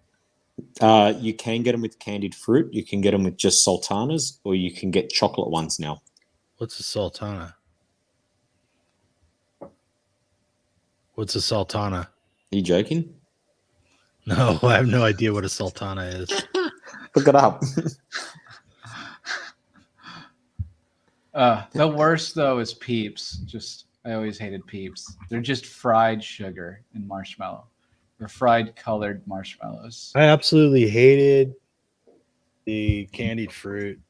You can get them with candied fruit. You can get them with just sultanas, or you can get chocolate ones now. What's a sultana? What's a sultana? Are you joking? No, I have no idea what a sultana is. Look it up. The worst though is Peeps. Just I always hated Peeps. They're just fried sugar and marshmallow. Or fried colored marshmallows. I absolutely hated the candied fruit.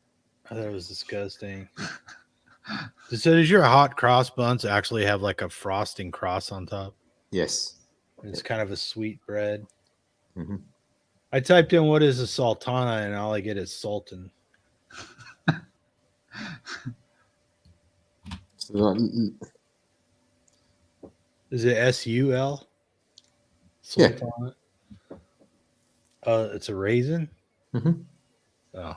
I thought it was disgusting. So does your hot cross buns actually have like a frosting cross on top? Yes. It's kind of a sweet bread. Mm-hmm. I typed in what is a sultana and all I get is sultan. So, Is it SUL? Yeah. Sultana? It's a raisin? Mm-hmm. Oh.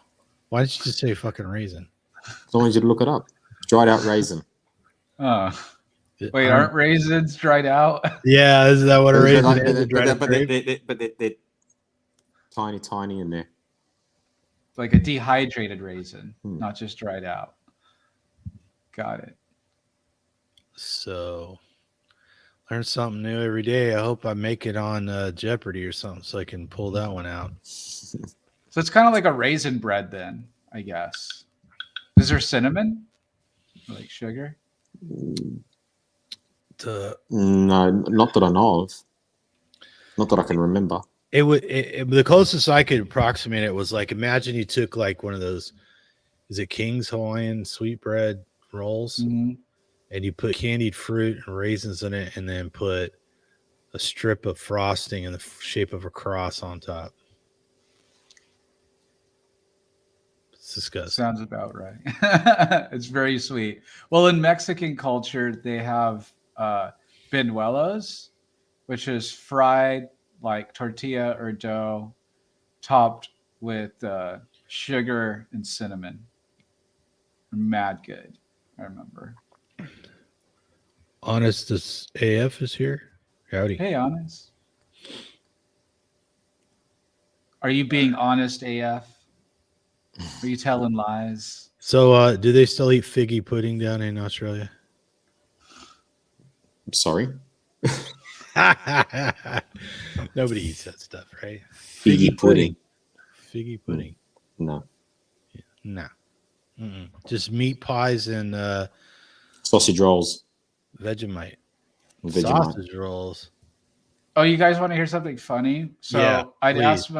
Why didn't you just say fucking raisin? I wanted you to look it up. Dried out raisin. Oh. Wait, aren't raisins dried out? Yeah, is that what a raisin Like, is? but they're tiny, tiny in there. Like a dehydrated raisin, not just dried out. Got it. So, learn something new every day. I hope I make it on Jeopardy or something so I can pull that one out. So it's kind of like a raisin bread then, I guess. Is there cinnamon? Like sugar? No, not that I know of. Not that I can remember. It would the closest I could approximate it was like, imagine you took like one of those, is it King's Hawaiian sweetbread rolls, and you put candied fruit and raisins in it, and then put a strip of frosting in the shape of a cross on top. It's disgusting. Sounds about right. It's very sweet. Well, in Mexican culture, they have benuelos, which is fried like tortilla or dough, topped with sugar and cinnamon. Mad good, I remember. Honest AF is here. Howdy. Hey, Honest. Are you being honest AF? Are you telling lies? So, do they still eat figgy pudding down in Australia? I'm sorry. Nobody eats that stuff, right? Figgy pudding. Figgy pudding. No. No. Just meat pies and Sausage rolls. Vegemite. Vegemite. Sausage rolls. Oh, you guys want to hear something funny? So Yeah, I'd please.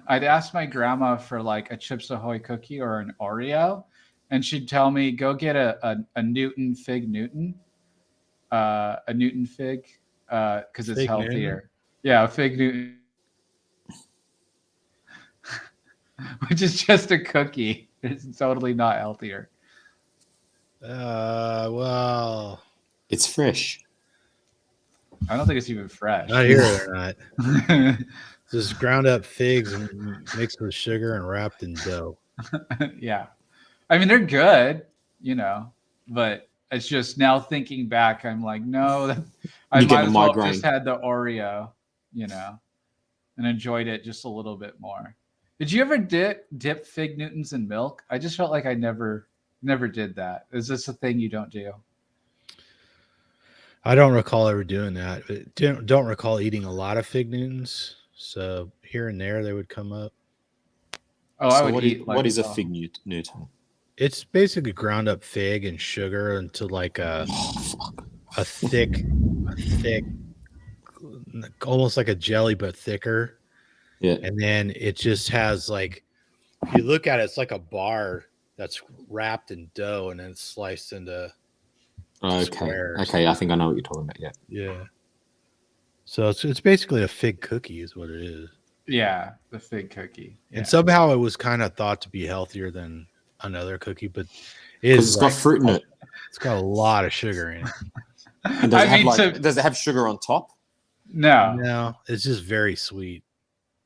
ask my grandma for like a Chips Ahoy cookie or an Oreo, and she'd tell me, go get a Newton fig Newton. A Newton fig, because it's Fig healthier. Newton? Yeah, a fig Newton. Which is just a cookie. It's totally not healthier. Well, It's fresh. I don't think it's even fresh. not here or not. Just ground up figs and mixed with sugar and wrapped in dough. Yeah. I mean, they're good, but it's just now thinking back, I'm like, no, I You get might a as well have migraine. just had the Oreo, and enjoyed it just a little bit more. Did you ever dip fig Newtons in milk? I just felt like I never did that. Is this a thing you don't do? I don't recall ever doing that. But don't recall eating a lot of fig Newtons. So here and there they would come up. Oh, So I would eat. what is a fig Newton? It's basically ground up fig and sugar into like a thick, almost like a jelly but thicker. Yeah. And then it just has like, if you look at it, it's like a bar that's wrapped in dough and then sliced into squares. Okay, I think I know what you're talking about. Yeah. Yeah. So it's basically a fig cookie is what it is. Yeah, the fig cookie. Yeah. And somehow it was kind of thought to be healthier than another cookie, but Because it's got fruit in it. It's got a lot of sugar in it. And does it have sugar on top? No. No, it's just very sweet.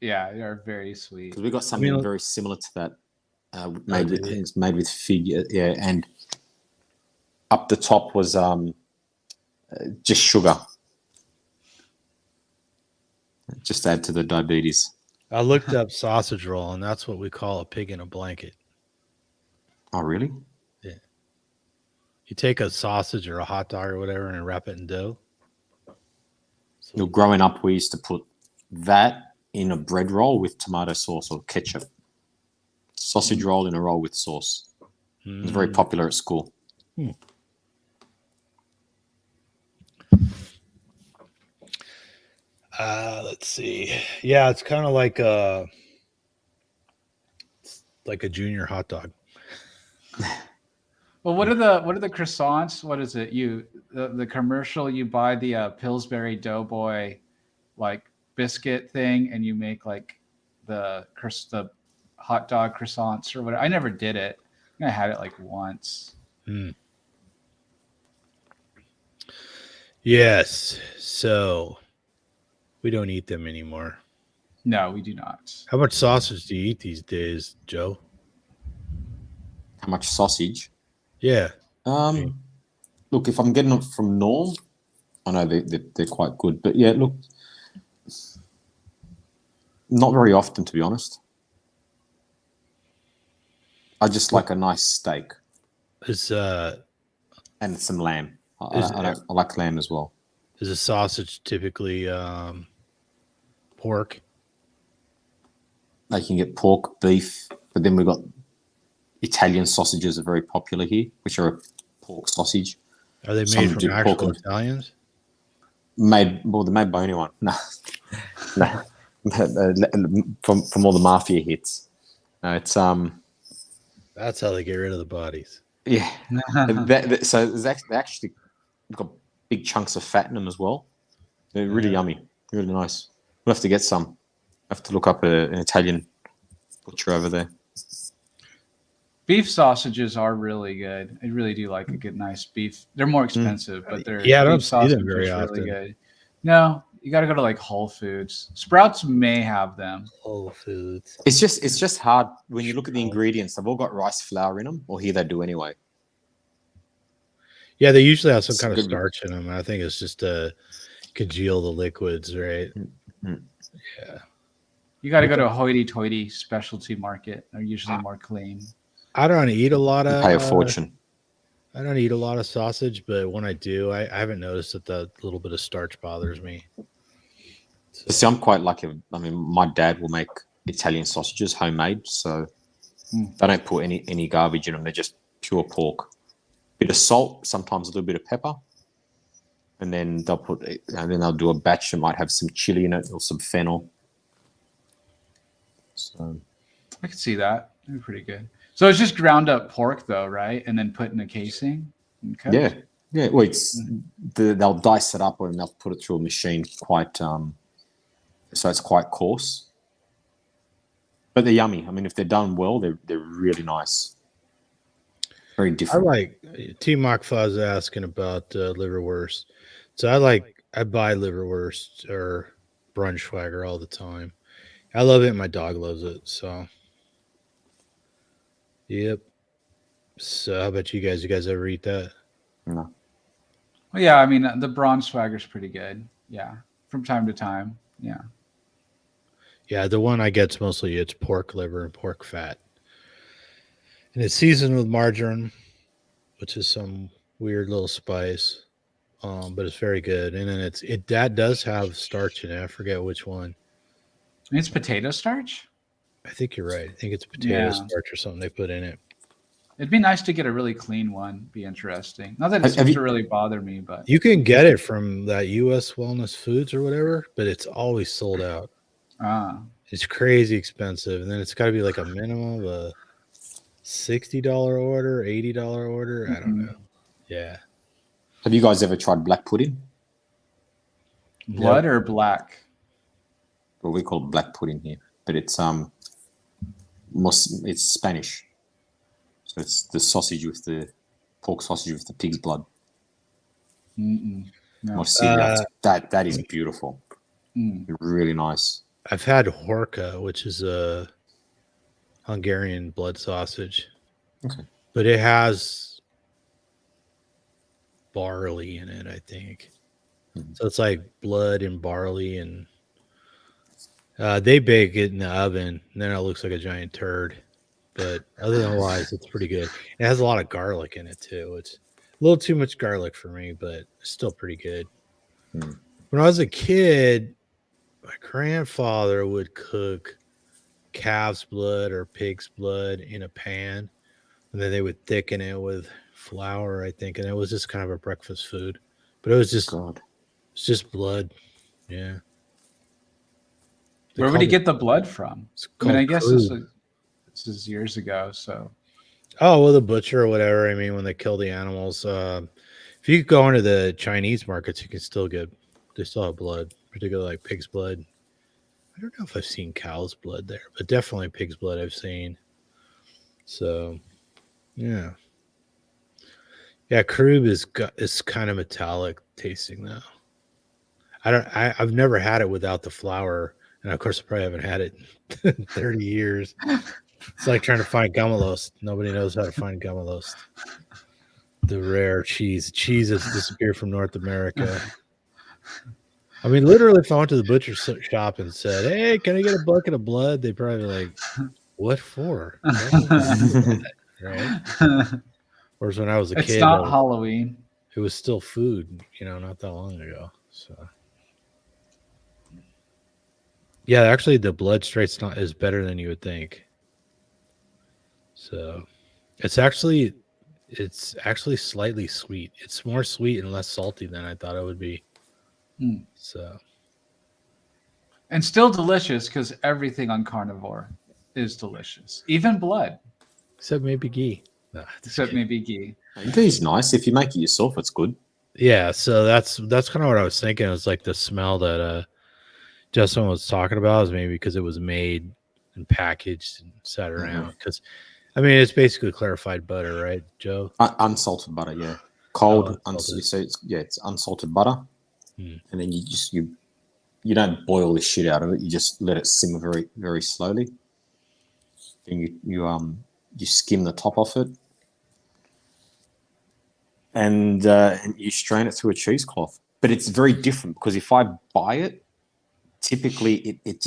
Yeah, they're very sweet. Because we got something very similar to that, made with fig. Yeah, and up the top was just sugar. Just to add to the diabetes. I looked up sausage roll, and that's what we call a pig in a blanket. Oh, really? Yeah. You take a sausage or a hot dog or whatever and wrap it in dough. So, Growing up, we used to put that in a bread roll with tomato sauce or ketchup. Sausage roll in a roll with sauce. It was very popular at school. Let's see. Yeah, it's kind of like a junior hot dog. Well, what are the croissants? What is it? The commercial you buy the Pillsbury Doughboy like biscuit thing, and you make like the hot dog croissants or whatever. I never did it. I think I had it like once. Mm. Yes. So we don't eat them anymore. No, we do not. How much sausage do you eat these days, Joe? How much sausage? Yeah. Look, if I'm getting it from Norm, I know they're quite good, but yeah, look, not very often, to be honest. I just like a nice steak Is and some lamb. I like lamb as well. is a sausage typically pork? Like you can get pork, beef, but then we've got Italian sausages are very popular here, which are a pork sausage. Are they Some made do from pork actual and- Italians? They're made by anyone. No, no, from all the mafia hits. No, it's That's how they get rid of the bodies. yeah. So they actually got big chunks of fat in them as well. They're really yummy, really nice. We'll have to get some. I have to look up an Italian butcher over there. Beef sausages are really good. I really do like a good, nice beef. They're more expensive, but they're Yeah, I don't beef see them sausage very is often. really good. No, you got to go to like Whole Foods. Sprouts may have them. Whole Foods. It's just hard when you look at the ingredients. They've all got rice flour in them, or here they do anyway. Yeah, they usually have some It's kind of good. starch in them. I think it's just to congeal the liquids, right? Mhm. Yeah. You got to go to a hoity-toity specialty market. They're usually more clean. I don't eat a lot of Pay a fortune. I don't eat a lot of sausage, but when I do, I haven't noticed that the little bit of starch bothers me. So, See, I'm quite lucky. I mean, my dad will make Italian sausages homemade, so they don't put any garbage in them. They're just pure pork. Bit of salt, sometimes a little bit of pepper, and then they'll do a batch that might have some chili in it or some fennel. So I could see that. They're pretty good. So it's just ground up pork, though, right? And then put in a casing. And cooked? yeah. Well, they'll dice it up and they'll put it through a machine quite so it's quite coarse. But they're yummy. I mean, if they're done well, they're really nice. Very I different. like T Mockfuzz asking about liverwurst. So I buy liverwurst or Brunschwager all the time. I love it. And my dog loves it. So, yep. So, how about you guys? You guys ever eat that? No. Well, yeah, I mean, the Braunschweiger's pretty good. Yeah, from time to time. Yeah. Yeah, the one I get's mostly it's pork liver and pork fat, and it's seasoned with margarine, which is some weird little spice, but it's very good. And then that does have starch in it. I forget which one. It's potato starch? I think you're right. I think it's potato Yeah. starch or something they put in it. It'd be nice to get a really clean one. Be interesting. Not that it Have seems you- to really bother me, but You can get it from that U.S. Wellness Foods or whatever, but it's always sold out. It's crazy expensive, and then it's got to be like a minimum of a $60 order, $80 order. I don't know. Yeah, Have you guys ever tried black pudding? blood or black? Well, we call it black pudding here, but it's it's Spanish. So it's the sausage with the pork sausage with the pig's blood. No. More celiac. That is beautiful. Mm. Really nice. I've had horka, which is a Hungarian blood sausage. Okay. But it has barley in it, I think. So it's like blood and barley, and they bake it in the oven, and then it looks like a giant turd. But otherwise, it's pretty good. It has a lot of garlic in it too. It's a little too much garlic for me, but it's still pretty good. When I was a kid, my grandfather would cook calf's blood or pig's blood in a pan, and then they would thicken it with flour, I think, and it was just kind of a breakfast food. But it was just God. it's just blood. Yeah. They Where would call he it- get the blood from? It's I mean, called I guess crude. this is years ago. So Oh, well, the butcher or whatever. I mean, when they kill the animals, if you go into the Chinese markets, you can still get. They still have blood, particularly like pig's blood. I don't know if I've seen cow's blood there, but definitely pig's blood I've seen. So, yeah, yeah. Croup is kind of metallic tasting though. I've never had it without the flour, and of course I probably haven't had it in 30 years. It's like trying to find Gumalost. Nobody knows how to find Gumalost. The rare cheese. Cheese has disappeared from North America. I mean, literally, if I went to the butcher shop and said, "Hey, can I get a bucket of blood?" They'd probably be like, "What for?" Right? Whereas when I was a it's kid, not Halloween. it was still food. Not that long ago. So, yeah, actually, the blood straight's not is better than you would think. So, it's actually slightly sweet. It's more sweet and less salty than I thought it would be. Hmm. So, And still delicious because everything on Carnivore is delicious, even blood, except maybe ghee. No, just except kidding. maybe ghee. Ghee's nice. If you make it yourself, it's good. Yeah, so that's kind of what I was thinking. It was like the smell that Justin was talking about is maybe because it was made and packaged and sat around. Because I mean, it's basically clarified butter, right, Joe? Unsalted butter, yeah. Cold, unsalted. so it's unsalted butter, Hmm. and then you don't boil the shit out of it. You just let it simmer very, very slowly. Then you skim the top off it, and you strain it through a cheesecloth. But it's very different because if I buy it, typically it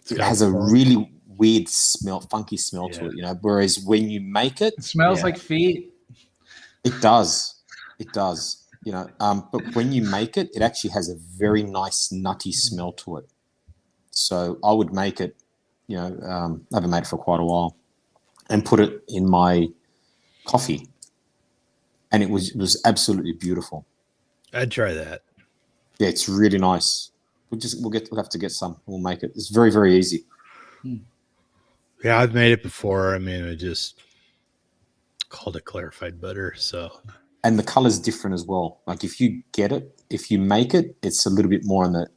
got has a form. really weird smell, funky smell to Yeah. it. Whereas when you make it, It smells Yeah. like feet. it does. But when you make it, it actually has a very nice nutty smell to it. So I would make it, I haven't made it for quite a while, and put it in my coffee, and it was absolutely beautiful. I'd try that. Yeah, it's really nice. We'll have to get some. We'll make it. It's very, very easy. Yeah, I've made it before. I mean, I just called it clarified butter. So And the color's different as well. Like if you make it, it's a little bit more in the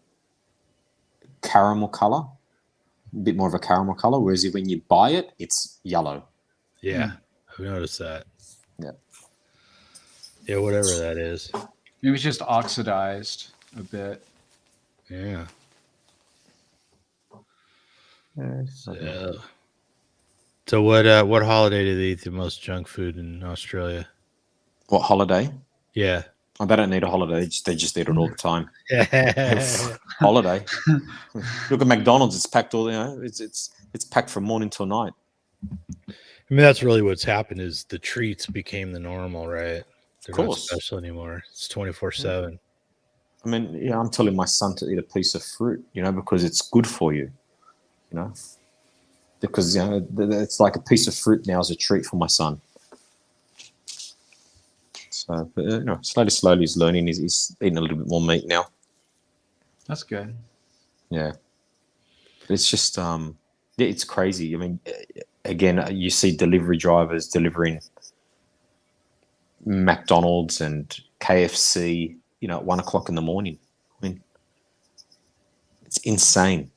caramel color, a bit more of a caramel color. Whereas when you buy it, it's yellow. yeah, I've noticed that. Yeah. Yeah, whatever that is. Maybe it's just oxidized a bit. Yeah. So what holiday do they eat the most junk food in Australia? What holiday? Yeah. Oh, they don't need a holiday. They just eat it all the time. Yeah. Holiday. Look at McDonald's. It's packed all. It's packed from morning till night. I mean, that's really what's happened is the treats became the normal, right? They're not course. special anymore. It's 24/7. I mean, I'm telling my son to eat a piece of fruit, because it's good for you, because it's like a piece of fruit now is a treat for my son. So, but, slowly he's learning. He's eating a little bit more meat now. That's good. Yeah, but it's just it's crazy. I mean, again, you see delivery drivers delivering McDonald's and KFC, at 1 o'clock in the morning. I mean, it's insane.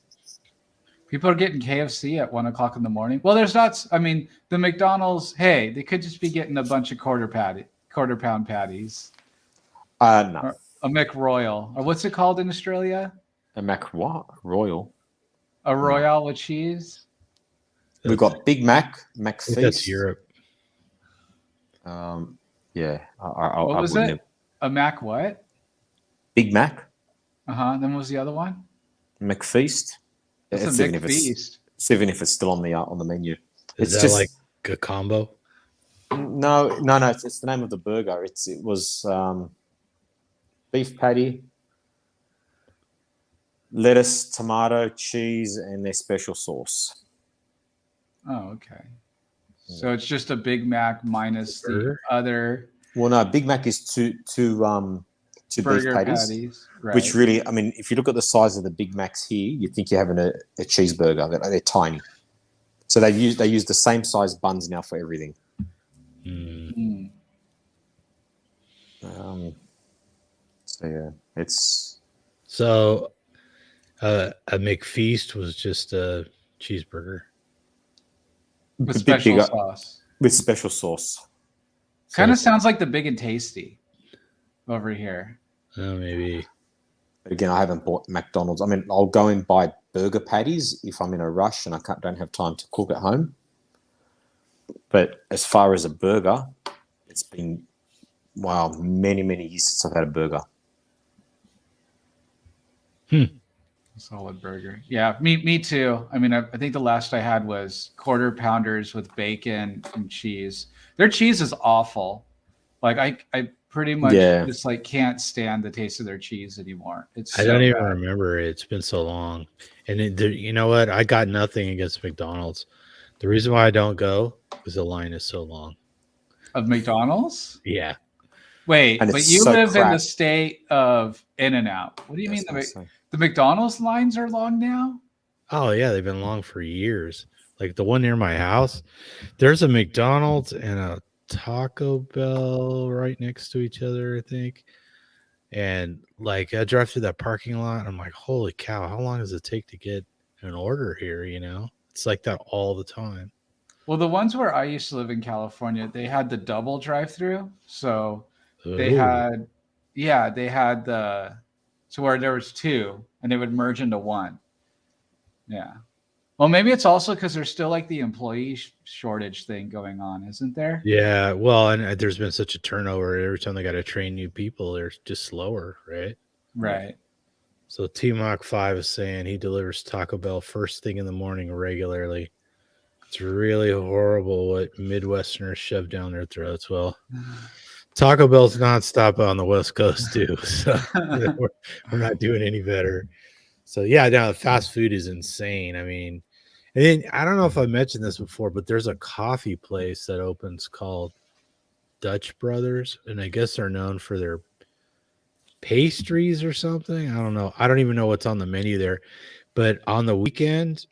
People are getting KFC at 1 o'clock in the morning. Well, there's not. I mean, the McDonald's. Hey, they could just be getting a bunch of quarter pound patties. No, Or a McRoyal, or what's it called in Australia? a Mac what? Royal. A Royale with cheese. We've got Big Mac, I think that's McFeast. Europe. Yeah, What was it? A Mac what? Big Mac, Then what was the other one? McFeast. It's a Even McFeast. even if it's still on the menu. Is that like a combo? No. It's the name of the burger. It was beef patty, lettuce, tomato, cheese, and their special sauce. Oh, okay. So it's just a Big Mac minus the other. Well, no, Big Mac is two two burger beef patties, patties, right? which really, I mean, if you look at the size of the Big Macs here, you think you're having a cheeseburger. They're tiny. So they use the same size buns now for everything. Mm. So yeah, it's So a McFeast was just a cheeseburger. With a bit special bigger sauce. with special sauce. Kind of So- sounds like the Big and Tasty over here. Oh, maybe. But again, I haven't bought McDonald's. I mean, I'll go and buy burger patties if I'm in a rush and I don't have time to cook at home. But as far as a burger, it's been many years since I've had a burger. Solid burger. Yeah, me too. I mean, I think the last I had was quarter pounders with bacon and cheese. Their cheese is awful. Like I pretty much just like can't stand the taste of their cheese anymore. I don't even remember it. It's been so long. And you know what? I got nothing against McDonald's. The reason why I don't go is the line is so long. Of McDonald's? Yeah. Wait, And but it's you so live in crap. the state of In-N-Out. What do you mean the McDonald's lines are long now? Oh yeah, they've been long for years. Like the one near my house, there's a McDonald's and a Taco Bell right next to each other, I think. And like I drive through that parking lot, and I'm like, holy cow, how long does it take to get an order here? You know, it's like that all the time. Well, the ones where I used to live in California, they had the double drive-through. So they had the so where there was two and they would merge into one. Yeah. Well, maybe it's also because there's still like the employee shortage thing going on, isn't there? Yeah. Well, and there's been such a turnover. Every time they got to train new people, they're just slower, right? Right. So T-Mock 5 is saying he delivers Taco Bell first thing in the morning regularly. It's really horrible what Midwesterners shove down their throats. Well, Taco Bell's nonstop on the West Coast too, so we're not doing any better. So yeah, now fast food is insane. I mean, and then I don't know if I mentioned this before, but there's a coffee place that opens called Dutch Brothers, and I guess they're known for their pastries or something. I don't know. I don't even know what's on the menu there, but on the weekend,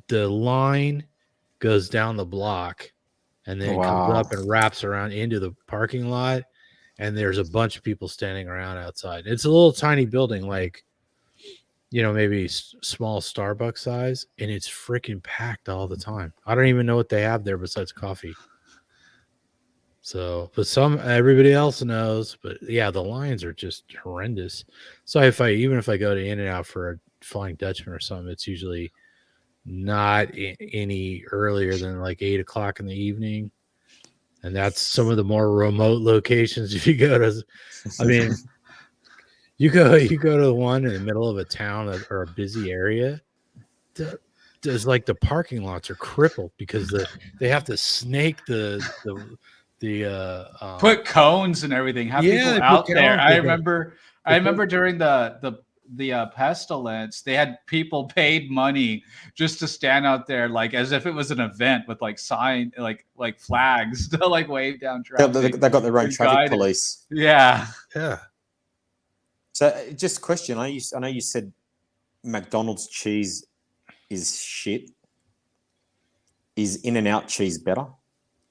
the line goes down the block and then comes up and wraps around into the parking lot, and there's a bunch of people standing around outside. It's a little tiny building, like, you know, maybe small Starbucks size, and it's freaking packed all the time. I don't even know what they have there besides coffee. So, but everybody else knows, but yeah, the lines are just horrendous. So even if I go to In-N-Out for a Flying Dutchman or something, it's usually not any earlier than like 8 o'clock in the evening. And that's some of the more remote locations. If you go to, I mean, you go to the one in the middle of a town or a busy area, there's like the parking lots are crippled because they have to snake the put cones and everything, have people out there. I remember during the pestilence, they had people paid money just to stand out there, like as if it was an event with like sign, like flags to like wave down traffic. They got their own traffic police. Yeah. So just a question. I know you said McDonald's cheese is shit. Is In-N-Out cheese better?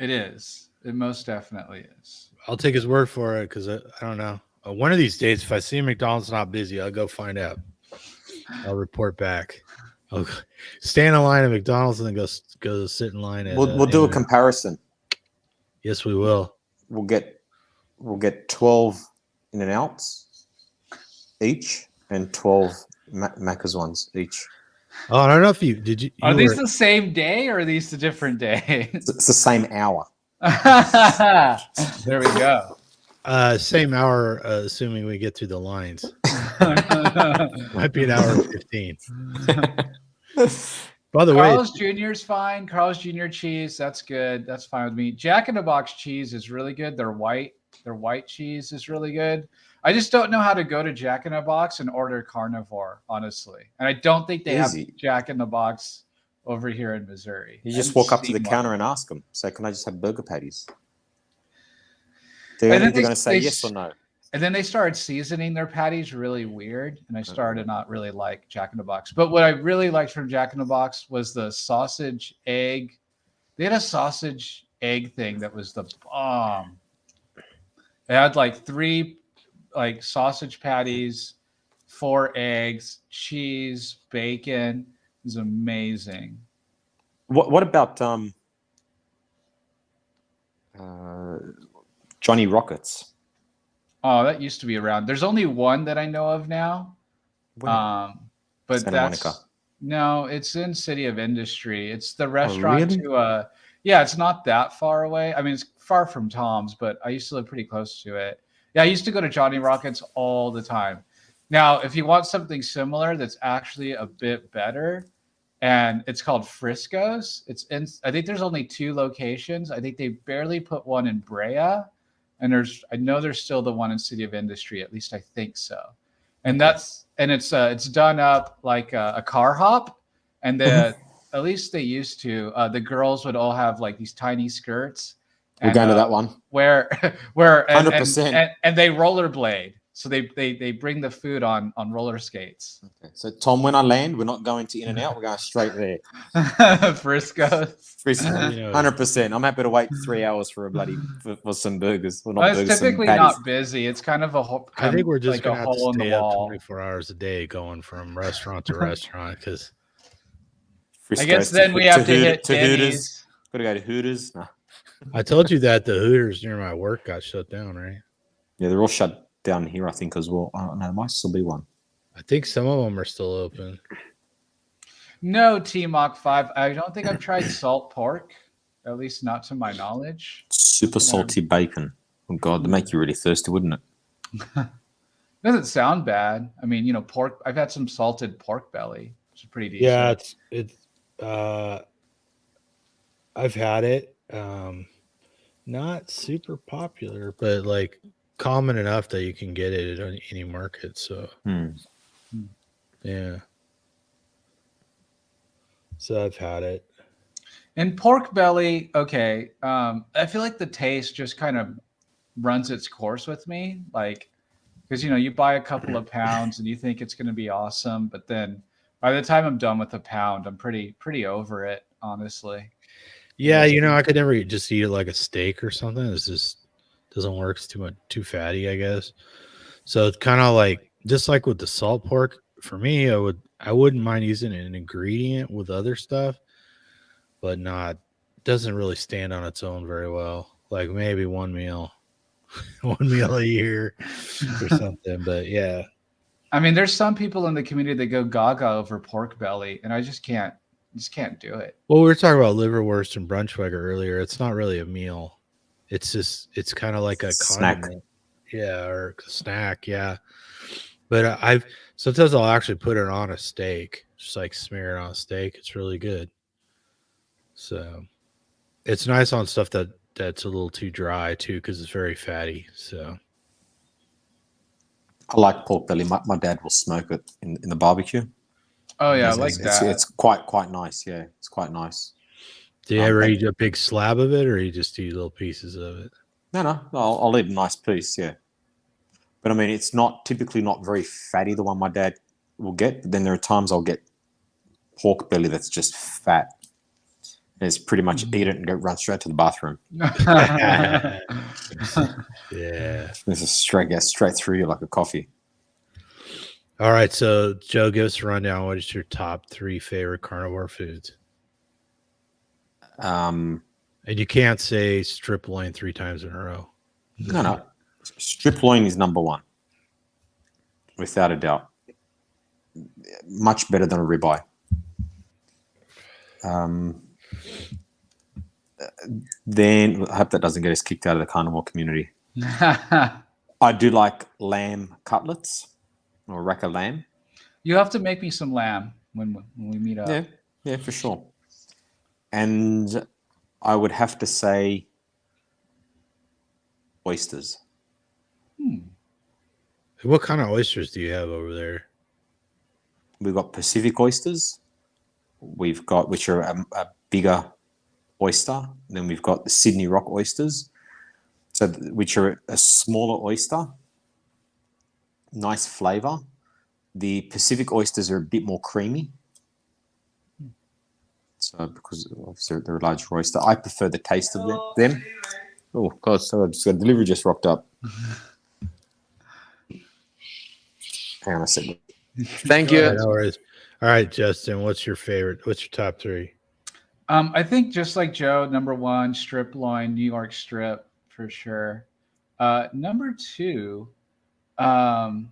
It is. It most definitely is. I'll take his word for it because I don't know. One of these days, if I see McDonald's not busy, I'll go find out. I'll report back. I'll stand in line at McDonald's and then go sit in line at. We'll do a comparison. Yes, we will. We'll get 12 In-N-Outs each and 12 Macca's ones each. Oh, I don't know if you are these the same day or are these the different days? It's the same hour. There we go. Same hour, assuming we get through the lines. Might be an hour and 15. By the way, Carl's Jr. is fine. Carl's Jr. cheese, that's good. That's fine with me. Jack in the Box cheese is really good. Their white cheese is really good. I just don't know how to go to Jack in the Box and order Carnivore, honestly. And I don't think they have Jack in the Box over here in Missouri. You just walk up to the counter and ask them, so can I just have burger patties? They're either going to say yes or no. And then they started seasoning their patties really weird, and I started to not really like Jack in the Box. But what I really liked from Jack in the Box was the sausage egg. They had a sausage egg thing that was the bomb. It had like 3 like sausage patties, 4 eggs, cheese, bacon. It was amazing. What about Johnny Rockets? Oh, that used to be around. There's only one that I know of now. Where? But Santa that's Monica. no, it's in City of Industry. It's the restaurant really? to yeah, it's not that far away. I mean, it's far from Tom's, but I used to live pretty close to it. Yeah, I used to go to Johnny Rockets all the time. Now, if you want something similar that's actually a bit better, and it's called Frisco's. I think there's only 2 locations. I think they barely put one in Brea, and I know there's still the one in City of Industry. At least I think so. And it's done up like a car hop, and at least they used to. The girls would all have like these tiny skirts. We're going to that one. Where 100%. and they rollerblade. So they bring the food on roller skates. Okay. So Tom, when I land, we're not going to In-N-Out. We're going straight there. Frisco's. 100%. I'm happy to wait 3 hours for for some burgers. Well, Well, it's typically not busy. It's kind of a whole. I think we're just like a gonna have to hole in the stay up wall. 24 hours a day, going from restaurant to restaurant. Because I guess then we have to hit Hooters. Denny's. Got to go to Hooters. No. I told you that the Hooters near my work got shut down, right? Yeah, they're all shut down here, I think, as well. I don't know. There might still be one. I think some of them are still open. No, T-Mock 5. I don't think I've tried salt pork, at least not to my knowledge. Super salty bacon. Oh, God, that'd make you really thirsty, wouldn't it? Doesn't sound bad. I mean, pork. I've had some salted pork belly, which is pretty decent. Yeah, I've had it. Not super popular, but like common enough that you can get it at any market. So yeah. So I've had it. And pork belly, okay. I feel like the taste just kind of runs its course with me. Like, because, you buy a couple of pounds and you think it's going to be awesome. But then by the time I'm done with a pound, I'm pretty over it, honestly. Yeah, I could never just eat it like a steak or something. It's just doesn't work. It's too fatty, I guess. So it's kind of like, just like with the salt pork, for me, I wouldn't mind using an ingredient with other stuff, but doesn't really stand on its own very well. Like maybe one meal a year or something. But yeah. I mean, there's some people in the community that go gaga over pork belly, and I just can't do it. Well, we were talking about liverwurst and Brunchweiger earlier. It's not really a meal. It's kind of like a snack. Condiment. Yeah, or a snack. Yeah. But sometimes I'll actually put it on a steak, just like smear it on a steak. It's really good. So it's nice on stuff that's a little too dry too, because it's very fatty. So I like pork belly. My dad will smoke it in the barbecue. Oh yeah, I like that. It's quite nice. Yeah, it's quite nice. Do you ever eat a big slab of it, or you just eat little pieces of it? No, I'll eat a nice piece. Yeah, but I mean, it's typically not very fatty. The one my dad will get. But then there are times I'll get pork belly that's just fat. And it's pretty much eat it and run straight to the bathroom. Yeah. This is straight through you like a coffee. All right, so Joe, give us a rundown. What is your top 3 favorite carnivore foods? And you can't say strip loin 3 times in a row. No. Strip loin is number 1, without a doubt. Much better than a ribeye. Then I hope that doesn't get us kicked out of the carnivore community. I do like lamb cutlets or rack of lamb. You have to make me some lamb when we meet up. Yeah, for sure. And I would have to say oysters. What kind of oysters do you have over there? We've got Pacific oysters. We've got, which are a bigger oyster. Then we've got the Sydney Rock oysters, which are a smaller oyster, nice flavor. The Pacific oysters are a bit more creamy. So because obviously they're a large oyster, I prefer the taste of them. Oh God! So the delivery just rocked up. Hang on a second. Thank you. No worries. All right, Justin, what's your favorite? What's your top three? I think just like Joe, number one, strip loin, New York strip for sure. Number two, I'm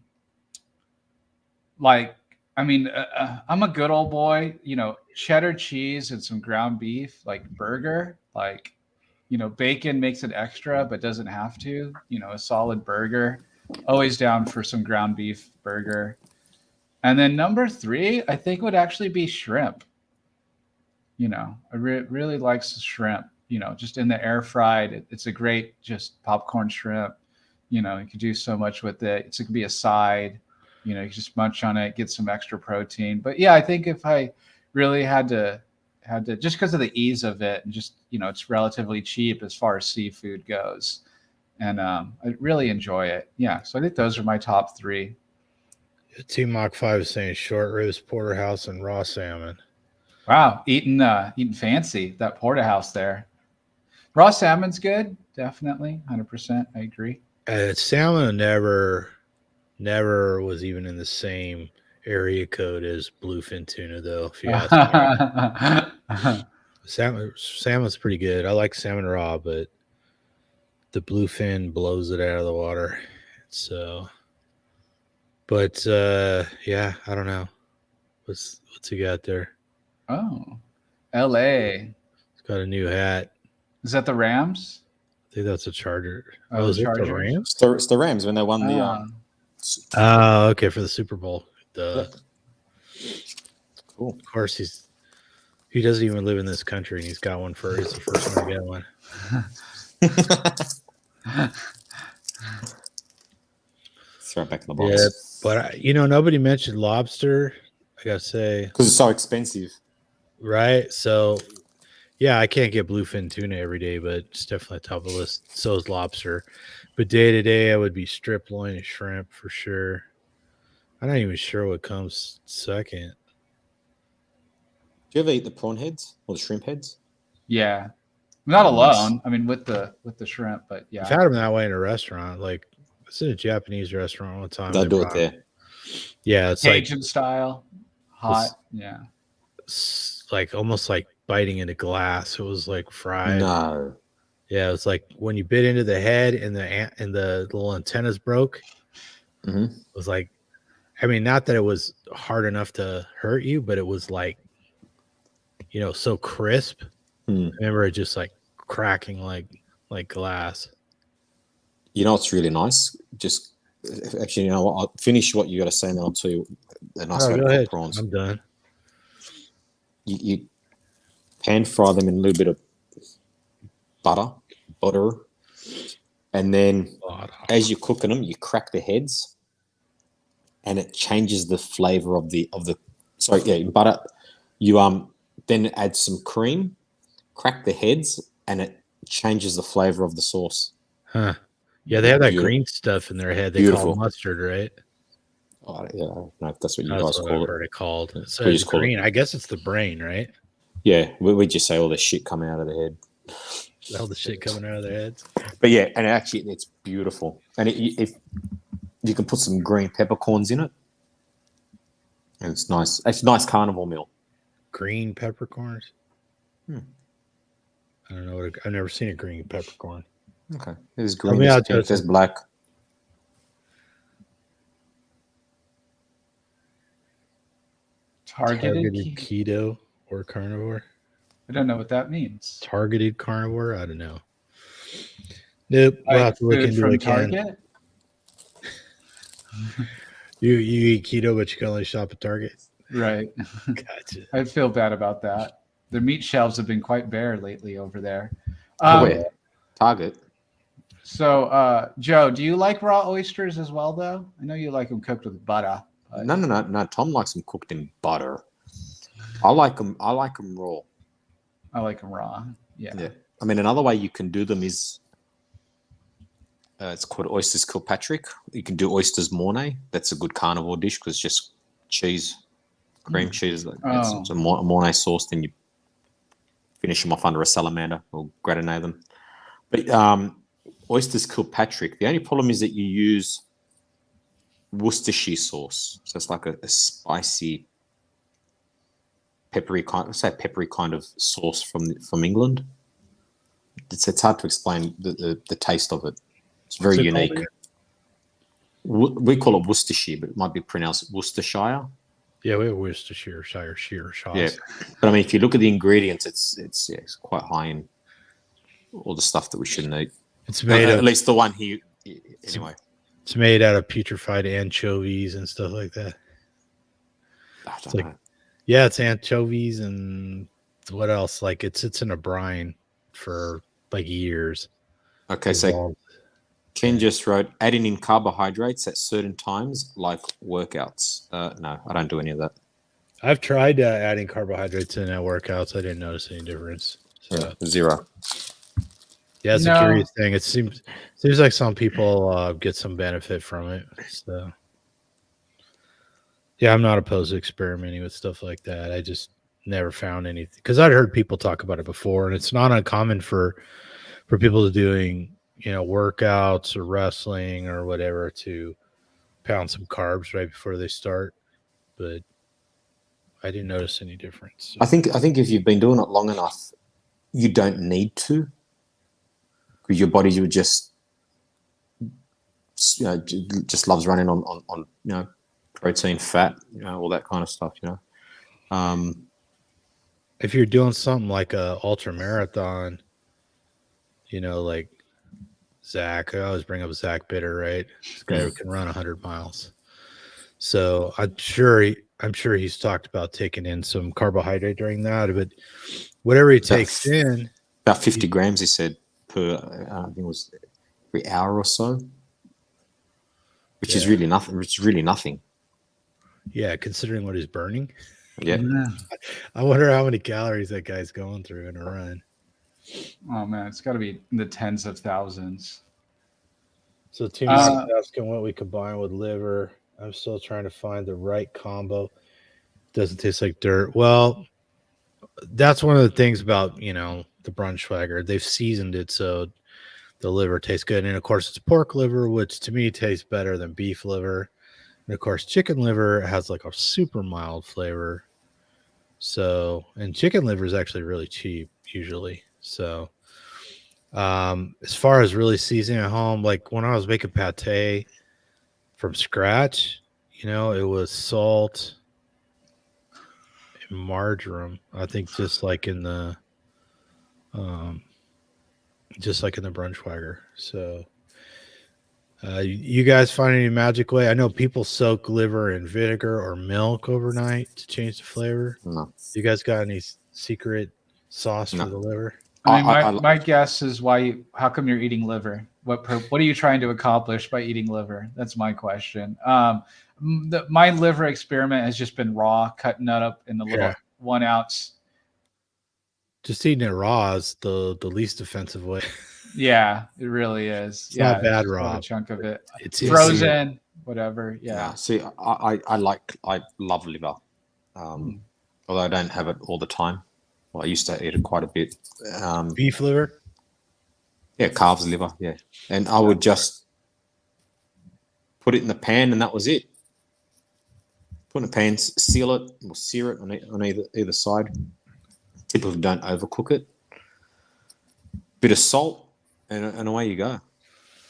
a good old boy, cheddar cheese and some ground beef, like burger, bacon makes it extra, but doesn't have to, a solid burger, always down for some ground beef burger. And then number three, I think would actually be shrimp. I really likes the shrimp, just in the air fried. It's a great, just popcorn shrimp. You could do so much with it. It could be a side, you can just munch on it, get some extra protein. But yeah, I think if I really had to, just because of the ease of it and just, it's relatively cheap as far as seafood goes. And I really enjoy it. Yeah. So I think those are my top three. Team Mach 5 is saying short ribs, porterhouse, and raw salmon. Wow, eating fancy, that porterhouse there. Raw salmon's good, definitely, 100%. I agree. Salmon never was even in the same area code as bluefin tuna, though. If you ask me, salmon's pretty good. I like salmon raw, but the bluefin blows it out of the water. So, but yeah, I don't know. What's he got there? Oh, L.A. He's got a new hat. Is that the Rams? I think that's a Charger. Oh, is Chargers? it the Rams? It's the Rams when they won the. Oh, okay, for the Super Bowl. Yeah. Cool. Of course, he doesn't even live in this country, and he's got one for. He's the first one to get one. Throw it back in the box. Yeah, but nobody mentioned lobster. I gotta say, because it's so expensive, right? So, yeah, I can't get bluefin tuna every day, but it's definitely top of the list. So is lobster. But day to day, I would be strip loin and shrimp for sure. I'm not even sure what comes second. Do you ever eat the prawn heads or the shrimp heads? Yeah, not alone. I mean, with the shrimp, but yeah, I've had them that way in a restaurant. Like, it's in a Japanese restaurant all the time. They'll do it there. Yeah, it's Cajun like style, hot. Yeah, like almost like biting into glass. It was like fried. No. Yeah, it's like when you bit into the head and the little antennas broke. Mm-hmm. It was like, I mean, not that it was hard enough to hurt you, but it was like, so crisp. I remember it just like cracking like glass. It's really nice. Just actually, I'll finish what you got to say, and then I'll tell you a nice way to cook prawns. I'm done. You pan fry them in a little bit of butter, and then as you're cooking them, you crack the heads, and it changes the flavor of the butter. You then add some cream, crack the heads, and it changes the flavor of the sauce. Huh. Yeah, they have that green stuff in their head. They call it mustard, right? Oh, yeah, I don't know if that's what you guys That's call what I've it. heard it called. So We it's just call green. I guess it's the brain, right? Yeah, we just say all the shit coming out of the head. All the shit coming out of their heads. But yeah, and actually, it's beautiful. And if you can put some green peppercorns in it, and it's nice. It's a nice carnivore meal. Green peppercorns. I don't know. I've never seen a green peppercorn. Okay, there's green. There's pink, there's black. Targeted keto or carnivore. I don't know what that means. Targeted carnivore. I don't know. Nope. We'll have to look into it again. Target? You eat keto, but you can only shop at Target. Right. Gotcha. I feel bad about that. The meat shelves have been quite bare lately over there. Target. So, Joe, do you like raw oysters as well, though? I know you like them cooked with butter. But... No. Tom likes them cooked in butter. I like them raw. I like them raw. Yeah. I mean, another way you can do them is It's called oysters Kilpatrick. You can do oysters Mornay. That's a good carnivore dish because it's just cheese, cream cheese, and some Mornay sauce. Then you finish them off under a salamander or gratinate them. But oysters Kilpatrick. The only problem is that you use Worcestershire sauce, so it's like a spicy, peppery kind of sauce from England. It's hard to explain the taste of it. It's very unique. We call it Worcestershire, but it might be pronounced Worcestershire. Yeah, we have Worcestershire sauce. Yeah, but I mean, if you look at the ingredients, it's quite high in all the stuff that we shouldn't eat. It's made at least the one here. Anyway, it's made out of putrefied anchovies and stuff like that. I don't know. Yeah, it's anchovies and what else? Like it sits in a brine for like years. Okay, so Ken just wrote, adding in carbohydrates at certain times, like workouts. No, I don't do any of that. I've tried adding carbohydrates in at workouts. I didn't notice any difference. So. Yeah, zero. Yeah, it's a curious thing. It seems like some people get some benefit from it. So, yeah, I'm not opposed to experimenting with stuff like that. I just never found anything because I'd heard people talk about it before, and it's not uncommon for people doing workouts or wrestling or whatever to pound some carbs right before they start. But I didn't notice any difference. So. I think if you've been doing it long enough, you don't need to, because your body would just loves running on protein, fat, all that kind of stuff. If you're doing something like a ultra marathon, like Zach, I always bring up Zach Bitter, right? This guy who can run 100 miles. So I'm sure he's talked about taking in some carbohydrate during that, but whatever he takes in, about 50 grams, he said, per I think it was every hour or so, which is really nothing. It's really nothing. Yeah, considering what he's burning. Yeah. I wonder how many calories that guy's going through in a run. Oh man, it's got to be in the tens of thousands. So Timmy's asking what we combine with liver. I'm still trying to find the right combo. Doesn't taste like dirt. Well, that's one of the things about the Braunschweiger. They've seasoned it so the liver tastes good, and of course it's pork liver, which to me tastes better than beef liver. And of course, chicken liver has like a super mild flavor. So, and chicken liver is actually really cheap usually. So, as far as really seasoning at home, like when I was making pate from scratch, it was salt and marjoram. I think just like in the Braunschweiger. So, you guys find any magic way? I know people soak liver in vinegar or milk overnight to change the flavor. No. You guys got any secret sauce for the liver? I mean, my guess is how come you're eating liver? What are you trying to accomplish by eating liver? That's my question. My liver experiment has just been raw, cutting that up in the little 1 ounce. Just eating it raw is the least offensive way. Yeah, it really is. It's not bad raw. A chunk of it. It's frozen, whatever. Yeah. See, I love liver, although I don't have it all the time. Well, I used to eat it quite a bit. Beef liver? Yeah, calves liver, yeah. And I would just put it in the pan and that was it. Put it in the pan, seal it, or sear it on either side. Typically don't overcook it. Bit of salt and away you go.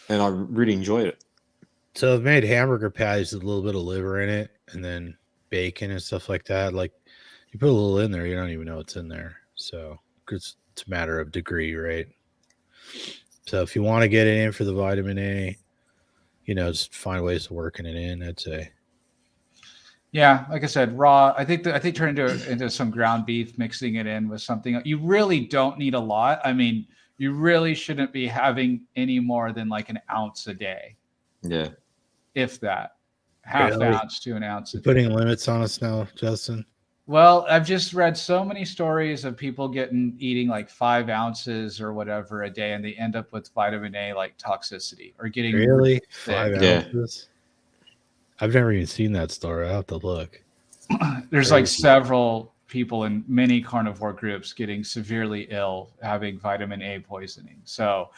And I really enjoyed it. So I've made hamburger patties with a little bit of liver in it and then bacon and stuff like that. Like you put a little in there, you don't even know what's in there. So it's a matter of degree, right? So if you want to get it in for the vitamin A, just find ways of working it in, I'd say. Yeah, like I said, raw. I think turn into some ground beef, mixing it in with something. You really don't need a lot. I mean, you really shouldn't be having any more than like an ounce a day. Yeah. If that. Half ounce to an ounce a day. Putting limits on us now, Justin. Well, I've just read so many stories of people eating like 5 ounces or whatever a day, and they end up with vitamin A like toxicity or getting Really? sick. 5 ounces? I've never even seen that story. I'll have to look. There's like Crazy. several people in many carnivore groups getting severely ill, having vitamin A poisoning. So,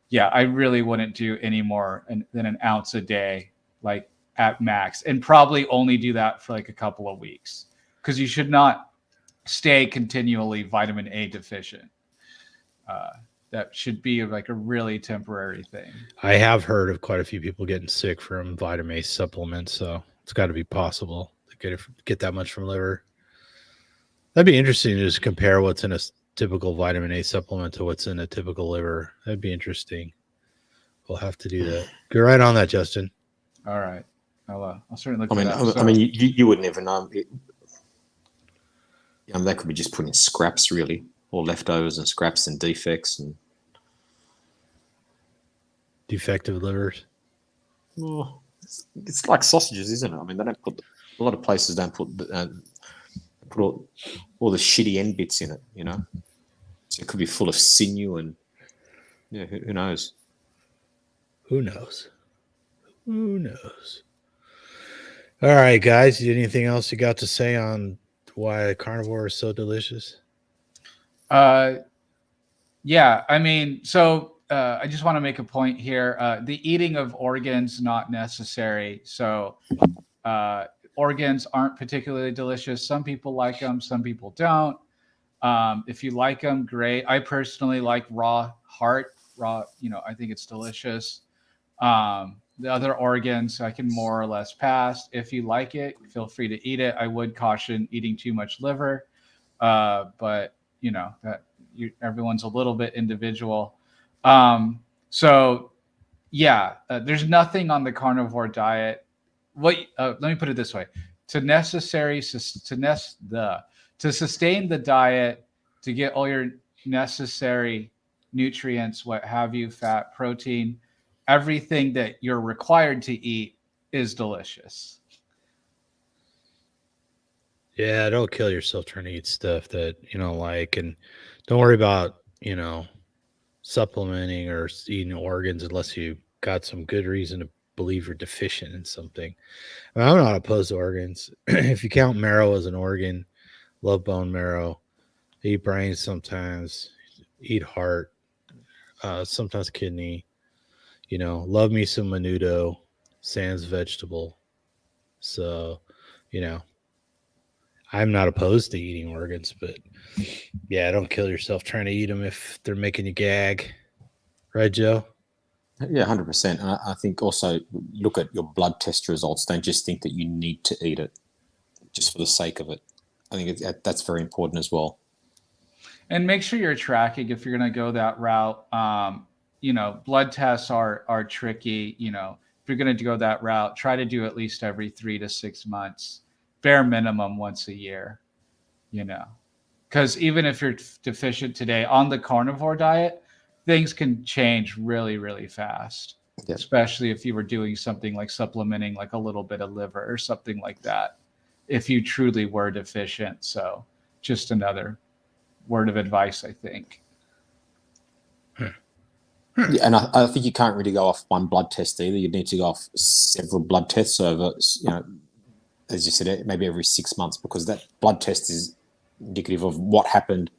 yeah, I really wouldn't do any more than an ounce a day, like at max, and probably only do that for like a couple of weeks because you should not stay continually vitamin A deficient. That should be like a really temporary thing. I have heard of quite a few people getting sick from vitamin A supplements, so it's got to be possible to get that much from liver. That'd be interesting to just compare what's in a typical vitamin A supplement to what's in a typical liver. That'd be interesting. We'll have to do that. Get right on that, Justin. All right, I'll certainly I look mean, it up. I mean, you would never know. That could be just put in scraps, really, or leftovers and scraps and defects and. Defective livers. Oh, it's like sausages, isn't it? I mean, they don't put a lot of places don't put all the shitty end bits in it. You know, so it could be full of sinew and yeah, who knows? Who knows? Who knows? All right, guys. Anything else you got to say on why carnivore is so delicious? Yeah, I mean, so I just want to make a point here. The eating of organs not necessary. So organs aren't particularly delicious. Some people like them, some people don't. If you like them, great. I personally like raw heart. Raw, I think it's delicious. The other organs I can more or less pass. If you like it, feel free to eat it. I would caution eating too much liver, but that everyone's a little bit individual. So yeah, there's nothing on the carnivore diet. Let me put it this way: to sustain the diet, to get all your necessary nutrients, what have you, fat, protein, everything that you're required to eat is delicious. Yeah, don't kill yourself trying to eat stuff that you don't like, and don't worry about supplementing or eating organs unless you got some good reason to believe you're deficient in something. I mean, I'm not opposed to organs. If you count marrow as an organ, love bone marrow, eat brains sometimes, eat heart, sometimes kidney. Love me some menudo, sans vegetable. So, you know, I'm not opposed to eating organs, but yeah, don't kill yourself trying to eat them if they're making you gag. Right, Joe? Yeah, 100%. And I think also look at your blood test results. Don't just think that you need to eat it just for the sake of it. I think that's very important as well. And make sure you're tracking if you're going to go that route. Blood tests are tricky. If you're going to go that route, try to do at least every 3 to 6 months, bare minimum once a year. Because even if you're deficient today on the carnivore diet, things can change really, really fast. Yeah. Especially if you were doing something like supplementing like a little bit of liver or something like that, if you truly were deficient. So just another word of advice, I think. Yeah, and I think you can't really go off one blood test either. You need to go off several blood tests over, as you said, maybe every 6 months, because that blood test is indicative of what happened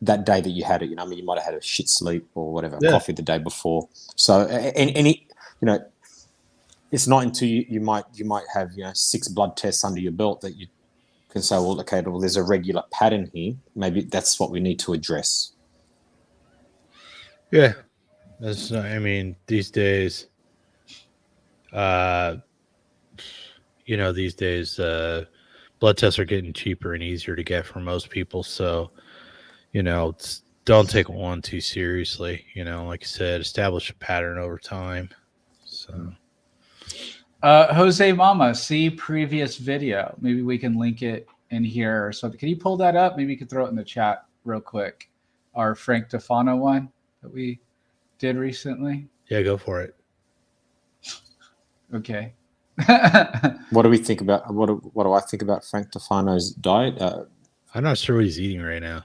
that day that you had it. You might have had a shit sleep or whatever, coffee the day before. So it's not until you might have 6 blood tests under your belt that you can say, well, okay, well, there's a regular pattern here. Maybe that's what we need to address. Yeah, that's not. I mean, these days, blood tests are getting cheaper and easier to get for most people. So, don't take one too seriously. Like I said, establish a pattern over time. So, Jose Mama, see previous video. Maybe we can link it in here or something. Can you pull that up? Maybe you could throw it in the chat real quick. Our Frank Tefano one that we did recently. Yeah, go for it. Okay. What do we think about what do I think about Frank Tofano's diet? I'm not sure what he's eating right now.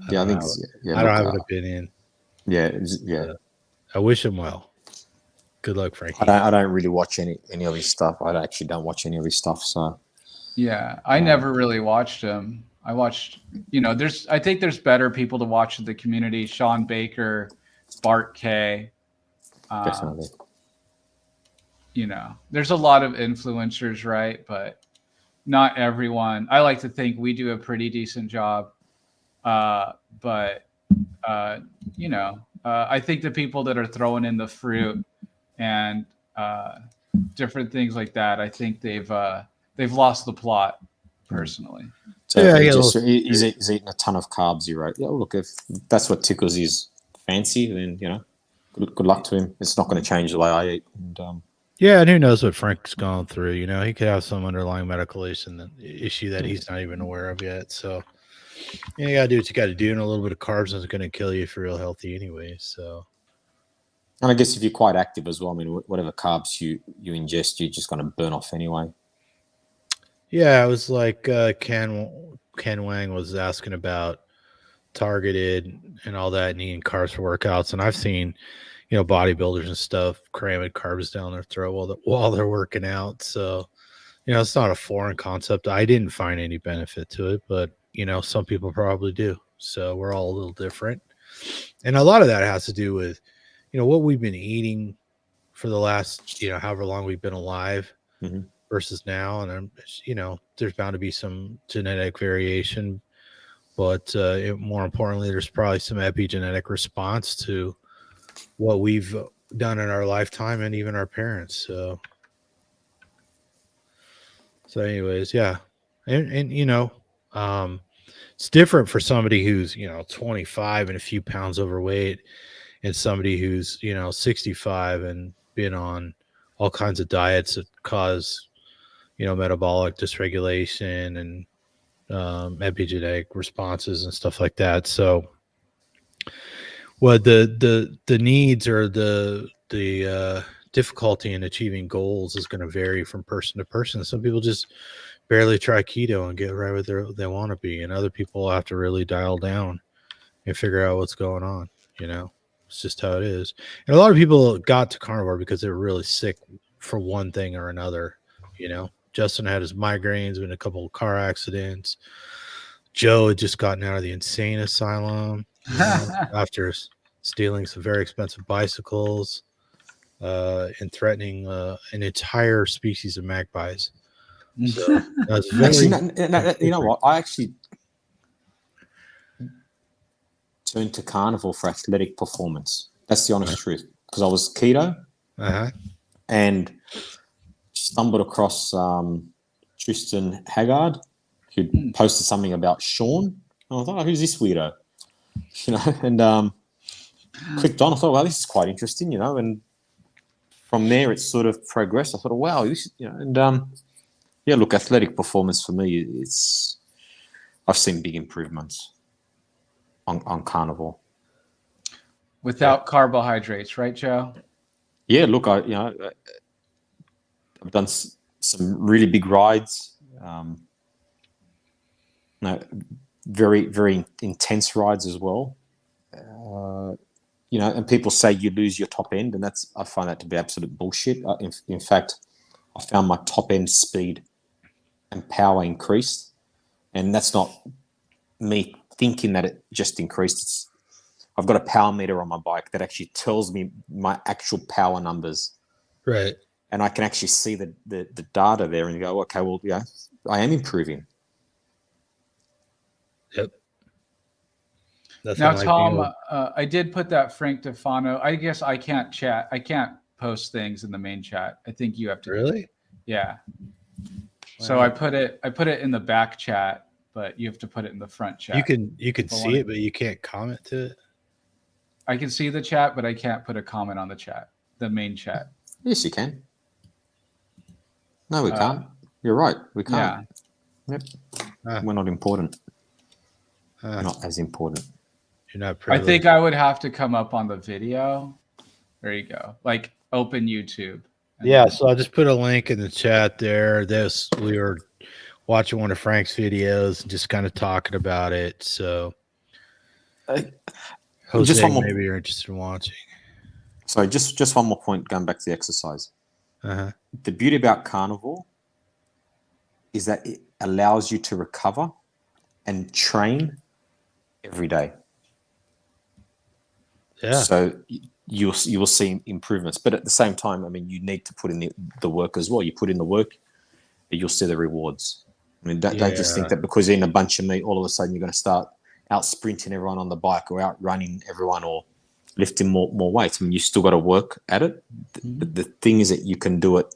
Yeah, I think know. yeah. I don't Look, have an opinion. yeah, yeah. I wish him well. Good luck, Frankie. I don't really watch any of his stuff. I actually don't watch any of his stuff. So Yeah, I never really watched him. I watched, I think there's better people to watch in the community. Sean Baker, Bart K. definitely. There's a lot of influencers, right? But not everyone. I like to think we do a pretty decent job. But I think the people that are throwing in the fruit and different things like that, I think they've lost the plot personally. So Yeah, he's eating a ton of carbs. You wrote, yeah. Look, if that's what tickles his fancy, then good luck to him. It's not going to change the way I eat. And, yeah, and who knows what Frank's gone through? He could have some underlying medical issue that he's not even aware of yet. So you gotta do what you got to do, and a little bit of carbs isn't going to kill you if you're real healthy anyway. So. And I guess if you're quite active as well, I mean, whatever carbs you ingest, you're just going to burn off anyway. Yeah, it was like Ken Wang was asking about targeted and all that, and eating carbs for workouts. And I've seen, bodybuilders and stuff cramming carbs down their throat while they're working out. So, it's not a foreign concept. I didn't find any benefit to it, but some people probably do. So we're all a little different, and a lot of that has to do with what we've been eating for the last however long we've been alive. Mm-hmm. Versus now, and there's bound to be some genetic variation, but more importantly, there's probably some epigenetic response to what we've done in our lifetime and even our parents. So anyways, yeah, and it's different for somebody who's 25 and a few pounds overweight, and somebody who's 65 and been on all kinds of diets that cause metabolic dysregulation and epigenetic responses and stuff like that. So, the needs or the difficulty in achieving goals is going to vary from person to person. Some people just barely try keto and get right where they want to be, and other people have to really dial down and figure out what's going on. It's just how it is. And a lot of people got to carnivore because they were really sick for one thing or another. Justin had his migraines, been in a couple of car accidents. Joe had just gotten out of the insane asylum after stealing some very expensive bicycles and threatening an entire species of magpies. So that's very. Actually, you know what? I actually turned to carnivore for athletic performance. That's the honest truth. Because I was keto and stumbled across Tristan Haggard, who posted something about Sean. And I thought, who's this weirdo? And clicked on. I thought, well, this is quite interesting, and from there it sort of progressed. I thought, wow, this, look, athletic performance for me, I've seen big improvements on carnivore. Without carbohydrates, right, Joe? Yeah, look, I've done some really big rides, very, very intense rides as well. And people say you lose your top end, and I find that to be absolute bullshit. In fact, I found my top end speed and power increased, and that's not me thinking that it just increased. I've got a power meter on my bike that actually tells me my actual power numbers. Right. And I can actually see the data there and go, okay, well, yeah, I am improving. Yep. That's now, Tom, I did put that Frank Tofano. I guess I can't chat. I can't post things in the main chat. I think you have to. Really? Yeah. Wow. So I put it in the back chat, but you have to put it in the front chat. You can see it, but you can't comment to it. I can see the chat, but I can't put a comment on the chat, the main chat. Yes, you can. No, we can't. You're right. We can't. Yeah. Yep. We're not important. Not as important. You're not privileged. I think I would have to come up on the video. There you go. Like open YouTube Yeah, so I'll just put a link in the chat there. We were watching one of Frank's videos and just kind of talking about it. So Jose, Just one more- maybe you're interested in watching. So just one more point going back to the exercise. Uh-huh. The beauty about carnivore is that it allows you to recover and train every day. Yeah. So you will see improvements, but at the same time, I mean, you need to put in the work as well. You put in the work, you'll see the rewards. I mean, don't just think that because you're in a bunch of meat, all of a sudden you're going to start out sprinting everyone on the bike or out running everyone or lifting more weights. I mean, you still got to work at it. But the thing is that you can do it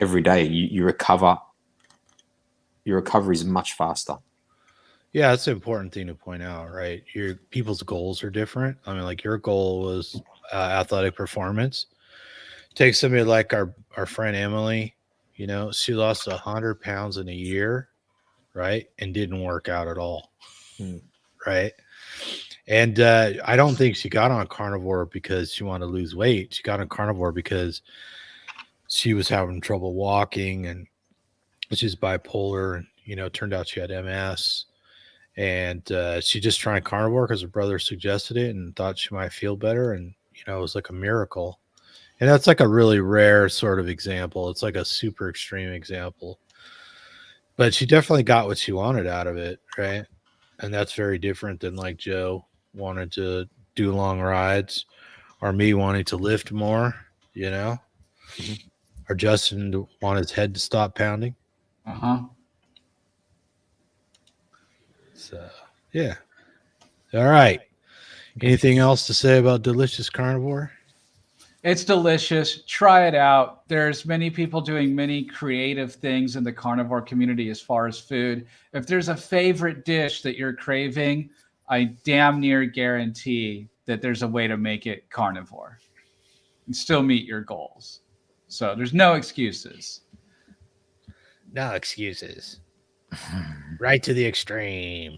every day. You recover. Your recovery is much faster. Yeah, that's an important thing to point out, right? Your people's goals are different. I mean, like your goal was athletic performance. Take somebody like our friend Emily, you know, she lost 100 pounds in a year, right? And didn't work out at all. Right. And I don't think she got on carnivore because she wanted to lose weight. She got on carnivore because she was having trouble walking and she's bipolar and, you know, it turned out she had MS. And she just tried carnivore because her brother suggested it and thought she might feel better. And, you know, it was like a miracle. And that's like a really rare sort of example. It's like a super extreme example. But she definitely got what she wanted out of it, right? And that's very different than like Joe wanted to do long rides or me wanting to lift more, you know? Or Justin to want his head to stop pounding. So, yeah. All right. Anything else to say about delicious carnivore? It's delicious. Try it out. There's many people doing many creative things in the carnivore community as far as food. If there's a favorite dish that you're craving, I damn near guarantee that there's a way to make it carnivore and still meet your goals. So there's no excuses. No excuses. Right to the extreme.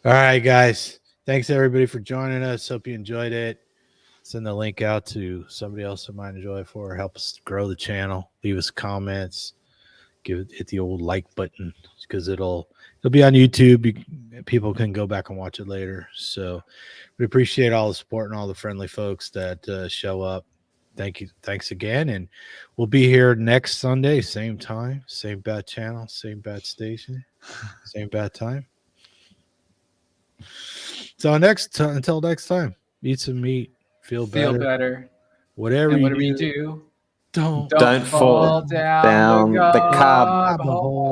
All right, guys. Thanks everybody for joining us. Hope you enjoyed it. Send the link out to somebody else that might enjoy it for. Help us grow the channel. Leave us comments. Hit the old like button because it'll be on YouTube. People can go back and watch it later. So we appreciate all the support and all the friendly folks that show up. Thank you. Thanks again. And we'll be here next Sunday, same time, same bad channel, same bad station, same bad time. So until next time, eat some meat, feel better. Whatever you do, don't Don't fall down the the carb hole.